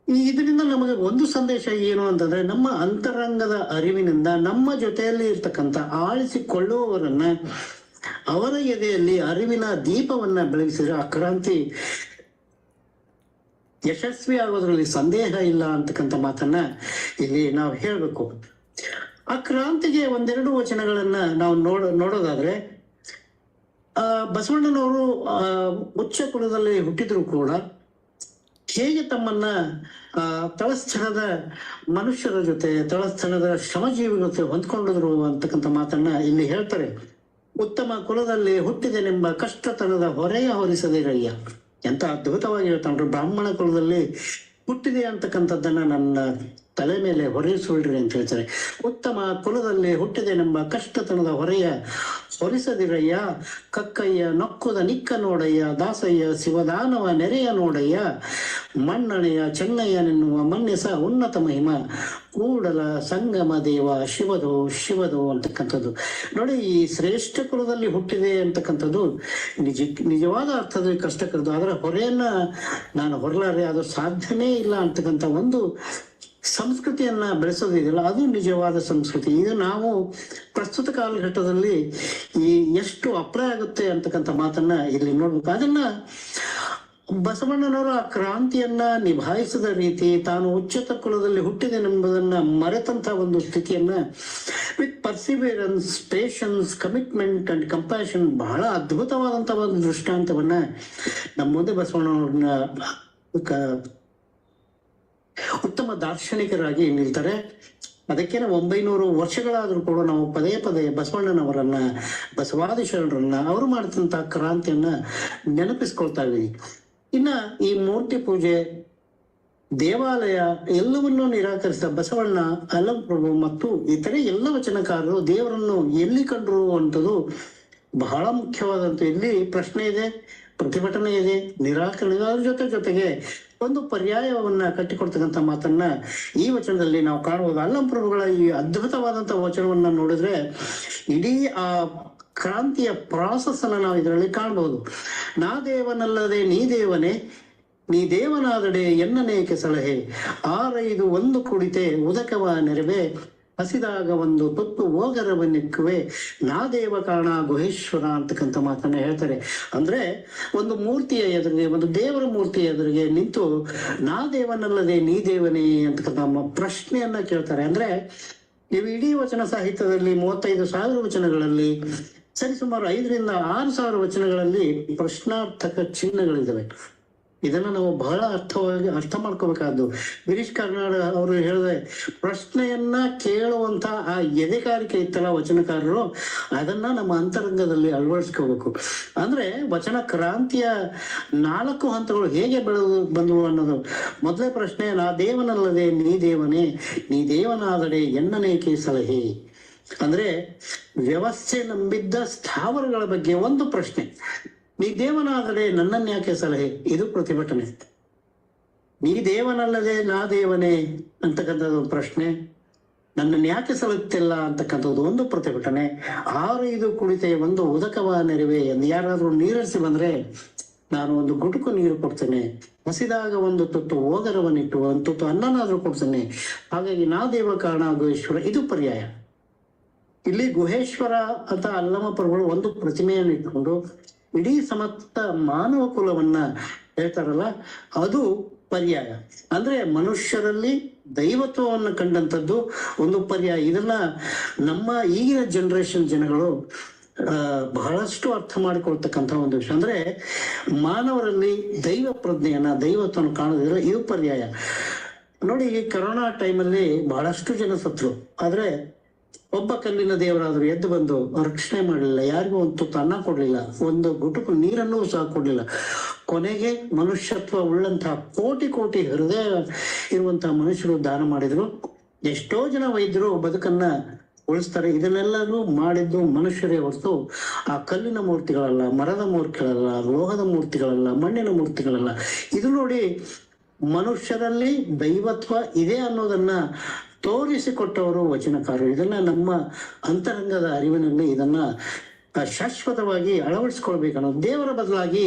ಇದರಿಂದ ನಮಗೆ ಒಂದು ಸಂದೇಶ ಏನು ಅಂತಂದ್ರೆ, ನಮ್ಮ ಅಂತರಂಗದ ಅರಿವಿನಿಂದ ನಮ್ಮ ಜೊತೆಯಲ್ಲಿ ಇರ್ತಕ್ಕಂಥ ಆಳಿಸಿಕೊಳ್ಳುವವರನ್ನ, ಅವರ ಎದೆಯಲ್ಲಿ ಅರಿವಿನ ದೀಪವನ್ನ ಬೆಳಗಿಸಿದ್ರೆ ಆ ಕ್ರಾಂತಿ ಯಶಸ್ವಿ ಆಗೋದ್ರಲ್ಲಿ ಸಂದೇಹ ಇಲ್ಲ ಅಂತಕ್ಕಂಥ ಮಾತನ್ನ ಇಲ್ಲಿ ನಾವು ಹೇಳ್ಬೇಕು. ಆ ಕ್ರಾಂತಿಗೆ 1-2 ವಚನಗಳನ್ನ ನಾವು ನೋಡೋದಾದ್ರೆ, ಬಸವಣ್ಣನವರು ಉಚ್ಚ ಕುಲದಲ್ಲಿ ಹುಟ್ಟಿದ್ರು ಕೂಡ ಹೇಗೆ ತಮ್ಮನ್ನ ತಳಸ್ಥಳದ ಮನುಷ್ಯರ ಜೊತೆ, ತಳಸ್ಥಳದ ಶ್ರಮಜೀವಿಗಳ ಜೊತೆ ಹೊಂದ್ಕೊಂಡಿದ್ರು ಅಂತಕ್ಕಂಥ ಮಾತನ್ನ ಇಲ್ಲಿ ಹೇಳ್ತಾರೆ. ಉತ್ತಮ ಕುಲದಲ್ಲಿ ಹುಟ್ಟಿದೆನೆಂಬ ಕಷ್ಟತನದ ಹೊರೆಯ ಹೊರಿಸದಿರಯ್ಯ. ಎಂತ ಅದ್ಭುತವಾಗಿ ಹೇಳ್ತಾನ್ರು. ಬ್ರಾಹ್ಮಣ ಕುಲದಲ್ಲಿ ಹುಟ್ಟಿದೆ ಅಂತಕ್ಕಂಥದ್ದನ್ನ ನನ್ನ ತಲೆ ಮೇಲೆ ಹೊರಿಸೊಳ್ರಿ ಅಂತ ಹೇಳ್ತಾರೆ. ಉತ್ತಮ ಕುಲದಲ್ಲಿ ಹುಟ್ಟಿದೆನೆಂಬ ಕಷ್ಟತನದ ಹೊರೆಯ ಹೊರಿಸದಿರಯ್ಯ. ಕಕ್ಕಯ್ಯ ನೊಕ್ಕುದ ನಿಕ್ಕ ನೋಡಯ್ಯ. ದಾಸಯ್ಯ ಶಿವದಾನವ ನೆರೆಯ ನೋಡಯ್ಯ. ಮಣ್ಣನೆಯ ಚೆನ್ನಯ್ಯನೆನ್ನುವ ಮನ್ಯಸ ಉನ್ನತ ಮಹಿಮ. ಕೂಡಲ ಸಂಗಮ ದೇವ ಶಿವದೋ ಶಿವದೋ ಅಂತಕ್ಕಂಥದ್ದು ನೋಡಿ. ಈ ಶ್ರೇಷ್ಠ ಕುಲದಲ್ಲಿ ಹುಟ್ಟಿದೆ ಅಂತಕ್ಕಂಥದ್ದು ನಿಜವಾದ ಅರ್ಥದಲ್ಲಿ ಕಷ್ಟಕರದು. ಅದರ ಹೊರೆಯನ್ನ ನಾನು ಹೊರಲಾರೆ, ಅದು ಸಾಧ್ಯನೇ ಇಲ್ಲ ಅಂತಕ್ಕಂಥ ಒಂದು ಸಂಸ್ಕೃತಿಯನ್ನ ಬೆಳೆಸೋದಿದೆಯಲ್ಲ, ಅದು ನಿಜವಾದ ಸಂಸ್ಕೃತಿ. ಇದು ನಾವು ಪ್ರಸ್ತುತ ಕಾಲಘಟ್ಟದಲ್ಲಿ ಎಷ್ಟು ಅಪ್ರಾಯ ಆಗುತ್ತೆ ಅಂತಕ್ಕಂಥ ಮಾತನ್ನ ಇಲ್ಲಿ ನೋಡ್ಬೇಕು. ಅದನ್ನ ಬಸವಣ್ಣನವರು ಆ ಕ್ರಾಂತಿಯನ್ನ ನಿಭಾಯಿಸಿದ ರೀತಿ, ತಾನು ಉಚ್ಚತ ಕುಲದಲ್ಲಿ ಹುಟ್ಟಿದೆನೆಂಬುದನ್ನ ಮರೆತಂತ ಒಂದು ಸ್ಥಿತಿಯನ್ನ with perseverance, patience, commitment and compassion, ಬಹಳ ಅದ್ಭುತವಾದಂತ ಒಂದು ದೃಷ್ಟಾಂತವನ್ನ ನಮ್ಮ ಮುಂದೆ ಬಸವಣ್ಣವ್ರನ್ನ ಉತ್ತಮ ದಾರ್ಶನಿಕರಾಗಿ ನಿಲ್ತಾರೆ. ಅದಕ್ಕೇನೆ 900 ವರ್ಷಗಳಾದ್ರೂ ಕೂಡ ನಾವು ಪದೇ ಪದೇ ಬಸವಣ್ಣನವರನ್ನ, ಬಸವಾದಿ ಶರಣರನ್ನ, ಅವರು ಮಾಡಿದಂತ ಕ್ರಾಂತಿಯನ್ನ ನೆನಪಿಸ್ಕೊಳ್ತಾ ಇದ್ದೀವಿ. ಇನ್ನ ಈ ಮೂರ್ತಿ ಪೂಜೆ, ದೇವಾಲಯ ಎಲ್ಲವನ್ನೂ ನಿರಾಕರಿಸಿದ ಬಸವಣ್ಣ, ಅಲ್ಲಂಪ್ರಭು ಮತ್ತು ಇತರೆ ಎಲ್ಲ ವಚನಕಾರರು ದೇವರನ್ನು ಎಲ್ಲಿ ಕಂಡ್ರು ಅಂತದ್ದು ಬಹಳ ಮುಖ್ಯವಾದಂತ. ಇಲ್ಲಿ ಪ್ರಶ್ನೆ ಇದೆ, ಪ್ರತಿಭಟನೆ ಇದೆ, ನಿರಾಕರಣೆ, ಅದ್ರ ಜೊತೆಗೆ ಒಂದು ಪರ್ಯಾಯವನ್ನ ಕಟ್ಟಿಕೊಡ್ತಕ್ಕಂಥ ಮಾತನ್ನ ಈ ವಚನದಲ್ಲಿ ನಾವು ಕಾಣಬಹುದು. ಅಲ್ಲಂಪ್ರಭುಗಳ ಈ ಅದ್ಭುತವಾದಂತಹ ವಚನವನ್ನ ನೋಡಿದ್ರೆ ಇಡೀ ಆ ಕ್ರಾಂತಿಯ ಪ್ರಾಸೆಸ್ ಅನ್ನ ನಾವು ಇದರಲ್ಲಿ ಕಾಣಬಹುದು. ನಾ ದೇವನಲ್ಲದೆ ನೀ ದೇವನೇ, ನೀ ದೇವನಾದಡೆ ಎನ್ನನೇಕೆ ಸಲಹೆ, ಆರೈದು ಒಂದು ಕುಡಿತೆ ಉದಕವ ನೆರವೆ, ಹಸಿದಾಗ ಒಂದು ತುತ್ತು ಓಗರವನ್ನಿಕ್ಕುವೆ, ನಾ ದೇವ ಕಾರಣ ಗುಹೇಶ್ವರ ಅಂತಕ್ಕಂಥ ಮಾತನ್ನ ಹೇಳ್ತಾರೆ. ಅಂದ್ರೆ ಒಂದು ಮೂರ್ತಿಯ ಎದುರಿಗೆ, ಒಂದು ದೇವರ ಮೂರ್ತಿಯ ಎದುರಿಗೆ ನಿಂತು ನಾ ದೇವನಲ್ಲದೆ ನೀ ದೇವನೇ ಅಂತಕ್ಕಂಥ ಪ್ರಶ್ನೆಯನ್ನ ಕೇಳ್ತಾರೆ. ಅಂದ್ರೆ ನೀವು ಇಡೀ ವಚನ ಸಾಹಿತ್ಯದಲ್ಲಿ 35,000 ವಚನಗಳಲ್ಲಿ ಸರಿಸುಮಾರು 5,000 to 6,000 ವಚನಗಳಲ್ಲಿ ಪ್ರಶ್ನಾರ್ಥಕ ಚಿಹ್ನೆಗಳಿದ್ದಾವೆ. ಇದನ್ನ ನಾವು ಬಹಳ ಅರ್ಥ ಮಾಡ್ಕೋಬೇಕಾದ್ದು. ಗಿರೀಶ್ ಕಾರ್ನಾಡ್ ಅವರು ಹೇಳಿದ್ರೆ, ಪ್ರಶ್ನೆಯನ್ನ ಕೇಳುವಂತ ಆ ಎದೆಗಾರಿಕೆ ಇತ್ತಲ್ಲ ವಚನಕಾರರು, ಅದನ್ನ ನಮ್ಮ ಅಂತರಂಗದಲ್ಲಿ ಅಳವಡಿಸ್ಕೋಬೇಕು. ಅಂದ್ರೆ ವಚನ ಕ್ರಾಂತಿಯ 4 ಹಂತಗಳು ಹೇಗೆ ಬಂದವು ಅನ್ನೋದು. ಮೊದಲೇ ಪ್ರಶ್ನೆ, ನಾ ದೇವನಲ್ಲದೆ ನೀ ದೇವನೇ, ನೀ ದೇವನಾದಡೆ ಎನ್ನನೇಕೆ ಸಲಹೆ. ಅಂದ್ರೆ ವ್ಯವಸ್ಥೆ ನಂಬಿದ್ದ ಸ್ಥಾವರಗಳ ಬಗ್ಗೆ ಒಂದು ಪ್ರಶ್ನೆ. ನೀ ದೇವನಾದರೆ ನನ್ನನ್ಯಾಕೆ ಸಲಹೆ, ಇದು ಪ್ರತಿಭಟನೆ. ನೀ ದೇವನಲ್ಲದೆ ನಾ ದೇವನೇ ಅಂತಕ್ಕಂಥದ್ದು ಪ್ರಶ್ನೆ. ನನ್ನನ್ನು ಯಾಕೆ ಸಲಹುತ್ತಿಲ್ಲ ಅಂತಕ್ಕಂಥದ್ದು ಒಂದು ಪ್ರತಿಭಟನೆ. 6 ಕುಡಿತೆ ಒಂದು ಉದಕವ ನೆರವೆ. ಯಾರಾದ್ರೂ ನೀರಿಸಿ ಬಂದ್ರೆ ನಾನು ಒಂದು ಗುಟುಕು ನೀರು ಕೊಡ್ತೇನೆ, ಹಸಿದಾಗ ಒಂದು ತುತ್ತು ಓಗರವನ್ನಿಟ್ಟು ಒಂದು ತುತ್ತು ಅನ್ನನಾದ್ರೂ ಕೊಡ್ತೇನೆ. ಹಾಗಾಗಿ ನಾ ದೇವ ಕಾರಣ ಗುಹೇಶ್ವರ, ಇದು ಪರ್ಯಾಯ. ಇಲ್ಲಿ ಗುಹೇಶ್ವರ ಅಂತ ಅಲ್ಲಮ ಪ್ರಭುಗಳು ಒಂದು ಪ್ರತಿಮೆಯನ್ನು ಇಟ್ಕೊಂಡು ಇಡೀ ಸಮಸ್ತ ಮಾನವ ಕುಲವನ್ನ ಹೇಳ್ತಾರಲ್ಲ, ಅದು ಪರ್ಯಾಯ. ಅಂದ್ರೆ ಮನುಷ್ಯರಲ್ಲಿ ದೈವತ್ವವನ್ನು ಕಂಡಂಥದ್ದು ಒಂದು ಪರ್ಯಾಯ. ಇದನ್ನ ನಮ್ಮ ಈಗಿನ ಜನರೇಷನ್ ಜನಗಳು ಬಹಳಷ್ಟು ಅರ್ಥ ಮಾಡಿಕೊಳ್ತಕ್ಕಂಥ ಒಂದು ವಿಷಯ. ಅಂದ್ರೆ ಮಾನವರಲ್ಲಿ ದೈವ ಪ್ರಜ್ಞೆಯನ್ನ, ದೈವತ್ವವನ್ನು ಕಾಣೋದಿಲ್ಲ, ಇದು ಪರ್ಯಾಯ. ನೋಡಿ, ಈ ಕರೋನಾ ಟೈಮಲ್ಲಿ ಬಹಳಷ್ಟು ಜನ ಸತ್ರು, ಆದ್ರೆ ಒಬ್ಬ ಕಲ್ಲಿನ ದೇವರಾದ್ರು ಎದ್ದು ಬಂದು ರಕ್ಷಣೆ ಮಾಡಲಿಲ್ಲ, ಯಾರಿಗೂ ಒಂದು ತುತ್ತು ಅನ್ನ ಕೊಡ್ಲಿಲ್ಲ, ಒಂದು ಗುಟುಕು ನೀರನ್ನೂ ಸಹ ಕೊಡ್ಲಿಲ್ಲ. ಕೊನೆಗೆ ಮನುಷ್ಯತ್ವ ಉಳ್ಳಂತಹ ಕೋಟಿ ಹೃದಯ ಇರುವಂತಹ ಮನುಷ್ಯರು ದಾನ ಮಾಡಿದ್ರು. ಎಷ್ಟೋ ಜನ ವೈದ್ಯರು ಬದುಕನ್ನ ಉಳಿಸ್ತಾರೆ. ಇದನ್ನೆಲ್ಲರೂ ಮಾಡಿದ್ದು ಮನುಷ್ಯರೇ ಹೊರತು ಆ ಕಲ್ಲಿನ ಮೂರ್ತಿಗಳಲ್ಲ, ಮರದ ಮೂರ್ತಿಗಳಲ್ಲ, ಲೋಹದ ಮೂರ್ತಿಗಳಲ್ಲ, ಮಣ್ಣಿನ ಮೂರ್ತಿಗಳಲ್ಲ. ಇದು ನೋಡಿ, ಮನುಷ್ಯರಲ್ಲಿ ದೈವತ್ವ ಇದೆ ಅನ್ನೋದನ್ನ ತೋರಿಸಿಕೊಟ್ಟವರು ವಚನಕಾರರು. ಇದನ್ನ ನಮ್ಮ ಅಂತರಂಗದ ಅರಿವಿನಲ್ಲಿ ಇದನ್ನ ಶಾಶ್ವತವಾಗಿ ಅಳವಡಿಸ್ಕೊಳ್ಬೇಕನ್ನೋದು. ದೇವರ ಬದಲಾಗಿ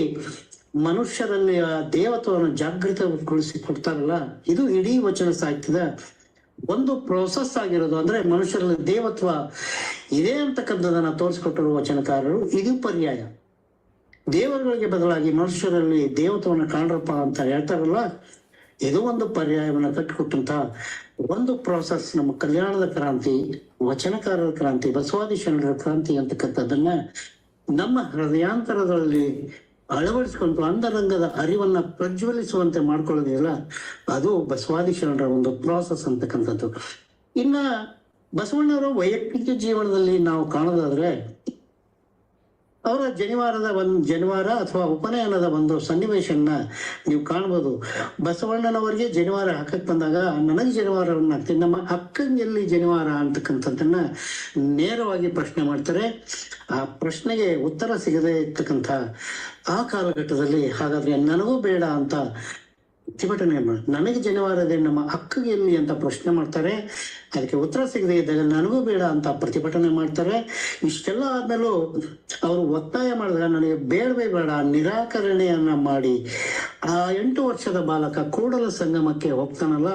ಮನುಷ್ಯರಲ್ಲಿ ಆ ದೇವತ್ವವನ್ನು ಜಾಗೃತಗೊಳಿಸಿ ಕೊಡ್ತಾರಲ್ಲ, ಇದು ಇಡೀ ವಚನ ಸಾಹಿತ್ಯದ ಒಂದು ಪ್ರೋಸೆಸ್ ಆಗಿರೋದು. ಅಂದ್ರೆ ಮನುಷ್ಯರಲ್ಲಿ ದೇವತ್ವ ಇದೆ ಅಂತಕ್ಕಂಥದನ್ನ ತೋರಿಸಿಕೊಟ್ಟರು ವಚನಕಾರರು. ಇದು ಪರ್ಯಾಯ. ದೇವರುಗಳಿಗೆ ಬದಲಾಗಿ ಮನುಷ್ಯರಲ್ಲಿ ದೇವತ್ವವನ್ನು ಕಾಣ್ರಪ್ಪ ಅಂತ ಹೇಳ್ತಾರಲ್ಲ, ಇದು ಒಂದು ಪರ್ಯಾಯವನ್ನು ಕಟ್ಟಿಕೊಟ್ಟಂತ ಒಂದು ಪ್ರೋಸೆಸ್. ನಮ್ಮ ಕಲ್ಯಾಣದ ಕ್ರಾಂತಿ, ವಚನಕಾರರ ಕ್ರಾಂತಿ, ಬಸವಾದಿ ಶರಣರ ಕ್ರಾಂತಿ ಅಂತಕ್ಕಂಥದ್ದನ್ನ ನಮ್ಮ ಹೃದಯಾಂತರದಲ್ಲಿ ಅಳವಡಿಸಿಕೊಂಡು ಅಂತರಂಗದ ಅರಿವನ್ನ ಪ್ರಜ್ವಲಿಸುವಂತೆ ಮಾಡ್ಕೊಳ್ಳೋದಿಲ್ಲ, ಅದು ಬಸವಾದಿ ಶರಣರ ಒಂದು ಪ್ರೋಸೆಸ್ ಅಂತಕ್ಕಂಥದ್ದು. ಇನ್ನ ಬಸವಣ್ಣವರ ವೈಯಕ್ತಿಕ ಜೀವನದಲ್ಲಿ ನಾವು ಕಾಣೋದಾದ್ರೆ, ಅವರ ಜನಿವಾರ ಅಥವಾ ಉಪನಯನದ ಒಂದು ಸನ್ನಿವೇಶನ್ನ ನೀವು ಕಾಣ್ಬೋದು. ಬಸವಣ್ಣನವರಿಗೆ ಜನಿವಾರ ಹಾಕಕ್ ಬಂದಾಗ, ನನಗೆ ಜನಿವಾರವನ್ನ ಹಾಕ್ತೀನಿ, ನಮ್ಮ ಅಕ್ಕಂಗೆಲ್ಲಿ ಜನಿವಾರ ಅಂತಕ್ಕಂಥದ್ದನ್ನ ನೇರವಾಗಿ ಪ್ರಶ್ನೆ ಮಾಡ್ತಾರೆ. ಆ ಪ್ರಶ್ನೆಗೆ ಉತ್ತರ ಸಿಗದೆ ಇರ್ತಕ್ಕಂಥ ಆ ಕಾಲಘಟ್ಟದಲ್ಲಿ, ಹಾಗಾದ್ರೆ ನನಗೂ ಬೇಡ ಅಂತ ಪ್ರತಿಭಟನೆ ನನಗೆ ಜನಿವಾರ ಇದೆ, ನಮ್ಮ ಅಕ್ಕಗೆ ಎಲ್ಲಿ ಅಂತ ಪ್ರಶ್ನೆ ಮಾಡ್ತಾರೆ. ಅದಕ್ಕೆ ಉತ್ತರ ಸಿಗದೆ ಇದ್ದಾಗ ನನಗೂ ಬೇಡ ಅಂತ ಪ್ರತಿಭಟನೆ ಮಾಡ್ತಾರೆ. ಇಷ್ಟೆಲ್ಲ ಆದ್ಮೇಲೂ ಅವರು ಒತ್ತಾಯ ಮಾಡಿದಾಗ ನನಗೆ ಬೇಡವೇ ಬೇಡ ನಿರಾಕರಣೆಯನ್ನ ಮಾಡಿ ಆ 8 ವರ್ಷದ ಬಾಲಕ ಕೂಡಲ ಸಂಗಮಕ್ಕೆ ಹೋಗ್ತಾನಲ್ಲ,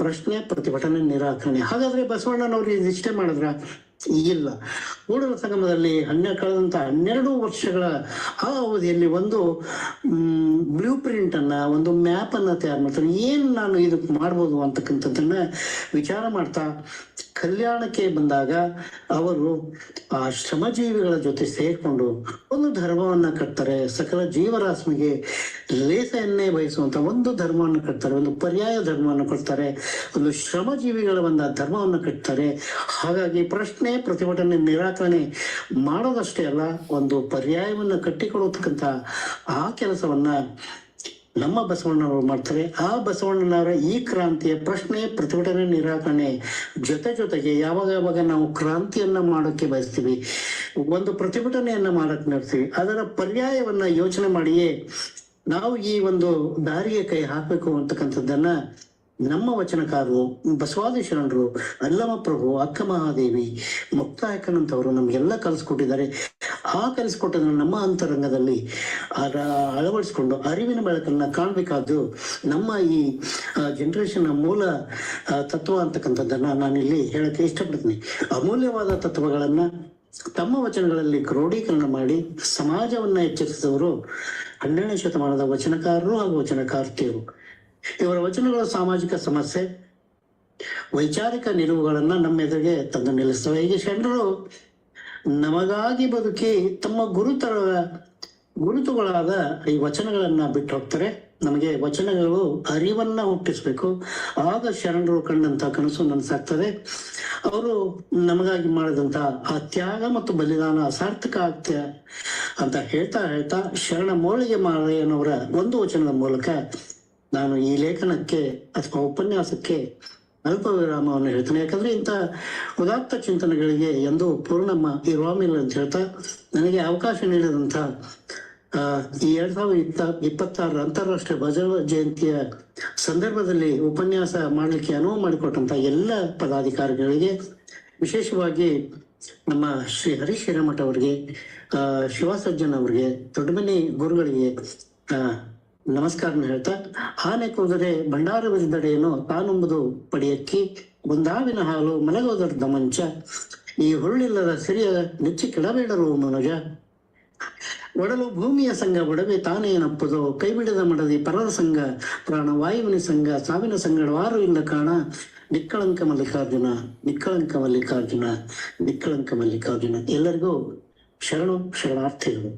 ಪ್ರಶ್ನೆ, ಪ್ರತಿಭಟನೆ, ನಿರಾಕರಣೆ. ಹಾಗಾದ್ರೆ ಬಸವಣ್ಣನವ್ರು ಇದಿಷ್ಟೇ ಮಾಡಿದ್ರ? ಇಲ್ಲ. ಕೂಡಲ ಸಂಗಮದಲ್ಲಿ ಕಳೆದಂತ 12 ವರ್ಷಗಳ ಆ ಅವಧಿಯಲ್ಲಿ ಒಂದು ಬ್ಲೂ ಪ್ರಿಂಟ್ ಅನ್ನ, ಒಂದು ಮ್ಯಾಪ್ ಅನ್ನ ತಯಾರು ಮಾಡ್ತಾರೆ. ಏನ್ ನಾನು ಇದಕ್ಕೆ ಮಾಡ್ಬೋದು ಅಂತಕ್ಕಂಥದ್ದನ್ನ ವಿಚಾರ ಮಾಡ್ತಾ ಕಲ್ಯಾಣಕ್ಕೆ ಬಂದಾಗ ಅವರು ಆ ಶ್ರಮಜೀವಿಗಳ ಜೊತೆ ಸೇರ್ಕೊಂಡು ಒಂದು ಧರ್ಮವನ್ನ ಕಟ್ತಾರೆ. ಸಕಲ ಜೀವರಾಶಿಗೆ ಲೇಸೆಯನ್ನೇ ಬಯಸುವಂತ ಒಂದು ಧರ್ಮವನ್ನು ಕಟ್ತಾರೆ, ಒಂದು ಪರ್ಯಾಯ ಧರ್ಮವನ್ನು ಕೊಡ್ತಾರೆ, ಒಂದು ಶ್ರಮಜೀವಿಗಳ ಒಂದು ಧರ್ಮವನ್ನು ಕಟ್ತಾರೆ. ಹಾಗಾಗಿ ಪ್ರಶ್ನೆ, ಪ್ರತಿಭಟನೆ, ನಿರಾಕರಣೆ ಮಾಡೋದಷ್ಟೇ ಅಲ್ಲ, ಒಂದು ಪರ್ಯಾಯವನ್ನ ಕಟ್ಟಿಕೊಡತಕ್ಕಂಥ ಆ ಕೆಲಸವನ್ನ ನಮ್ಮ ಬಸವಣ್ಣನವರು ಮಾಡ್ತಾರೆ. ಆ ಬಸವಣ್ಣನವರ ಈ ಕ್ರಾಂತಿಯ ಪ್ರಶ್ನೆ, ಪ್ರತಿಭಟನೆ, ನಿರಾಕರಣೆ ಜೊತೆಗೆ ಯಾವಾಗ ನಾವು ಕ್ರಾಂತಿಯನ್ನ ಮಾಡೋಕ್ಕೆ ಬಯಸ್ತೀವಿ, ಒಂದು ಪ್ರತಿಭಟನೆಯನ್ನ ಮಾಡಕ್ ನೋಡ್ತೀವಿ, ಅದರ ಪರ್ಯಾಯವನ್ನ ಯೋಚನೆ ಮಾಡಿಯೇ ನಾವು ಈ ಒಂದು ದಾರಿಗೆ ಕೈ ಹಾಕಬೇಕು ಅಂತಕ್ಕಂಥದ್ದನ್ನ ನಮ್ಮ ವಚನಕಾರರು, ಬಸವಾದಿ ಶರಣರು, ಅಲ್ಲಮ ಪ್ರಭು, ಅಕ್ಕ ಮಹಾದೇವಿ, ಮುಕ್ತಾಯಕನಂತವರು ನಮ್ಗೆಲ್ಲ ಕಲಿಸ್ಕೊಟ್ಟಿದ್ದಾರೆ. ಆ ಕಲಿಸ್ಕೊಟ್ಟದನ್ನು ನಮ್ಮ ಅಂತರಂಗದಲ್ಲಿ ಅಳವಡಿಸ್ಕೊಂಡು ಅರಿವಿನ ಬೆಳಕನ್ನ ಕಾಣ್ಬೇಕಾದ್ದು ನಮ್ಮ ಈ ಜನರೇಷನ್ ಮೂಲ ತತ್ವ ಅಂತಕ್ಕಂಥದ್ದನ್ನ ನಾನಿಲ್ಲಿ ಹೇಳಕ್ಕೆ ಇಷ್ಟಪಡ್ತೀನಿ. ಅಮೂಲ್ಯವಾದ ತತ್ವಗಳನ್ನ ತಮ್ಮ ವಚನಗಳಲ್ಲಿ ಕ್ರೋಢೀಕರಣ ಮಾಡಿ ಸಮಾಜವನ್ನ ಎಚ್ಚರಿಸಿದವರು 12ನೇ ಶತಮಾನದ ವಚನಕಾರರು ಹಾಗೂ ವಚನಕಾರ್ತಿಯರು. ಇವರ ವಚನಗಳು ಸಾಮಾಜಿಕ ಸಮಸ್ಯೆ, ವೈಚಾರಿಕ ನಿಲುವುಗಳನ್ನ ನಮ್ಮ ಎದುರಿಗೆ ತಂದು ನಿಲ್ಲಿಸ್ತವೆ. ಹೀಗೆ ಶರಣರು ನಮಗಾಗಿ ಬದುಕಿ ತಮ್ಮ ಗುರುತುಗಳಾದ ಈ ವಚನಗಳನ್ನ ಬಿಟ್ಟು ಹೋಗ್ತಾರೆ. ನಮಗೆ ವಚನಗಳು ಅರಿವನ್ನ ಹುಟ್ಟಿಸ್ಬೇಕು. ಆಗ ಶರಣರು ಕಂಡಂತ ಕನಸು ನನಸಾಗ್ತದೆ. ಅವರು ನಮಗಾಗಿ ಮಾಡಿದಂತ ಆ ತ್ಯಾಗ ಮತ್ತು ಬಲಿದಾನ ಸಾರ್ಥಕ ಆಗ್ತ ಅಂತ ಹೇಳ್ತಾ ಶರಣ ಮೋಳಿಗೆ ಮಾರಯ್ಯನವರ ಒಂದು ವಚನದ ಮೂಲಕ ನಾನು ಈ ಲೇಖನಕ್ಕೆ ಅಥವಾ ಉಪನ್ಯಾಸಕ್ಕೆ ಅಲ್ಪ ವಿರಾಮವನ್ನು ಹೇಳ್ತೇನೆ. ಯಾಕಂದ್ರೆ ಇಂಥ ಉದಾತ್ತ ಚಿಂತನೆಗಳಿಗೆ ಎಂದೂ ಪೂರ್ಣಮ್ಮ ಇರುವಾಮಿಲ್ಲ ಅಂತ ಹೇಳ್ತಾ, ನನಗೆ ಅವಕಾಶ ನೀಡಿದಂತ ಈ 2026 ಅಂತಾರಾಷ್ಟ್ರೀಯ ಬಸವ ಜಯಂತಿಯ ಸಂದರ್ಭದಲ್ಲಿ ಉಪನ್ಯಾಸ ಮಾಡಲಿಕ್ಕೆ ಅನುವು ಮಾಡಿಕೊಟ್ಟಂತ ಎಲ್ಲ ಪದಾಧಿಕಾರಿಗಳಿಗೆ, ವಿಶೇಷವಾಗಿ ನಮ್ಮ ಶ್ರೀ ಹರೀಶ್ ಹಿರೇಮಠ ಅವರಿಗೆ, ಶಿವಸಜ್ಜನ್ ಅವರಿಗೆ, ದೊಡ್ಡಮನಿ ಗುರುಗಳಿಗೆ ನಮಸ್ಕಾರನ ಹೇಳ್ತಾ, ಆನೆ ಕೂದರೆ ಭಂಡಾರವಿದ್ದಡೆಯನ್ನು ತಾನುಂಬುದು ಪಡಿಯಕ್ಕಿ, ಗುಂದಾವಿನ ಹಾಲು ಮಲಗೋದರ್ಧ ಮಂಚ, ಈ ಹುರುಳಿಲ್ಲದ ಸಿರಿಯ ನೆಚ್ಚಿ ಕೆಡಬೇಡರು ಮನುಜ, ಒಡಲು ಭೂಮಿಯ ಸಂಘ ಒಡವೆ ತಾನೇನಪ್ಪುದು, ಕೈ ಬಿಡದ ಮಡದಿ ಪರರ ಸಂಘ, ಪ್ರಾಣವಾಯುವಿನ ಸಂಘ ಸಾವಿನ ಸಂಗಡವಾರು ಇಲ್ಲ ಕಾಣ, ನಿಕ್ಕಳಂಕ ಮಲ್ಲಿಕಾರ್ಜುನ, ನಿಕ್ಕಳಂಕ ಮಲ್ಲಿಕಾರ್ಜುನ, ನಿಕ್ಕಳಂಕ ಮಲ್ಲಿಕಾರ್ಜುನ. ಎಲ್ಲರಿಗೂ ಶರಣಾರ್ಥಿಗಳು.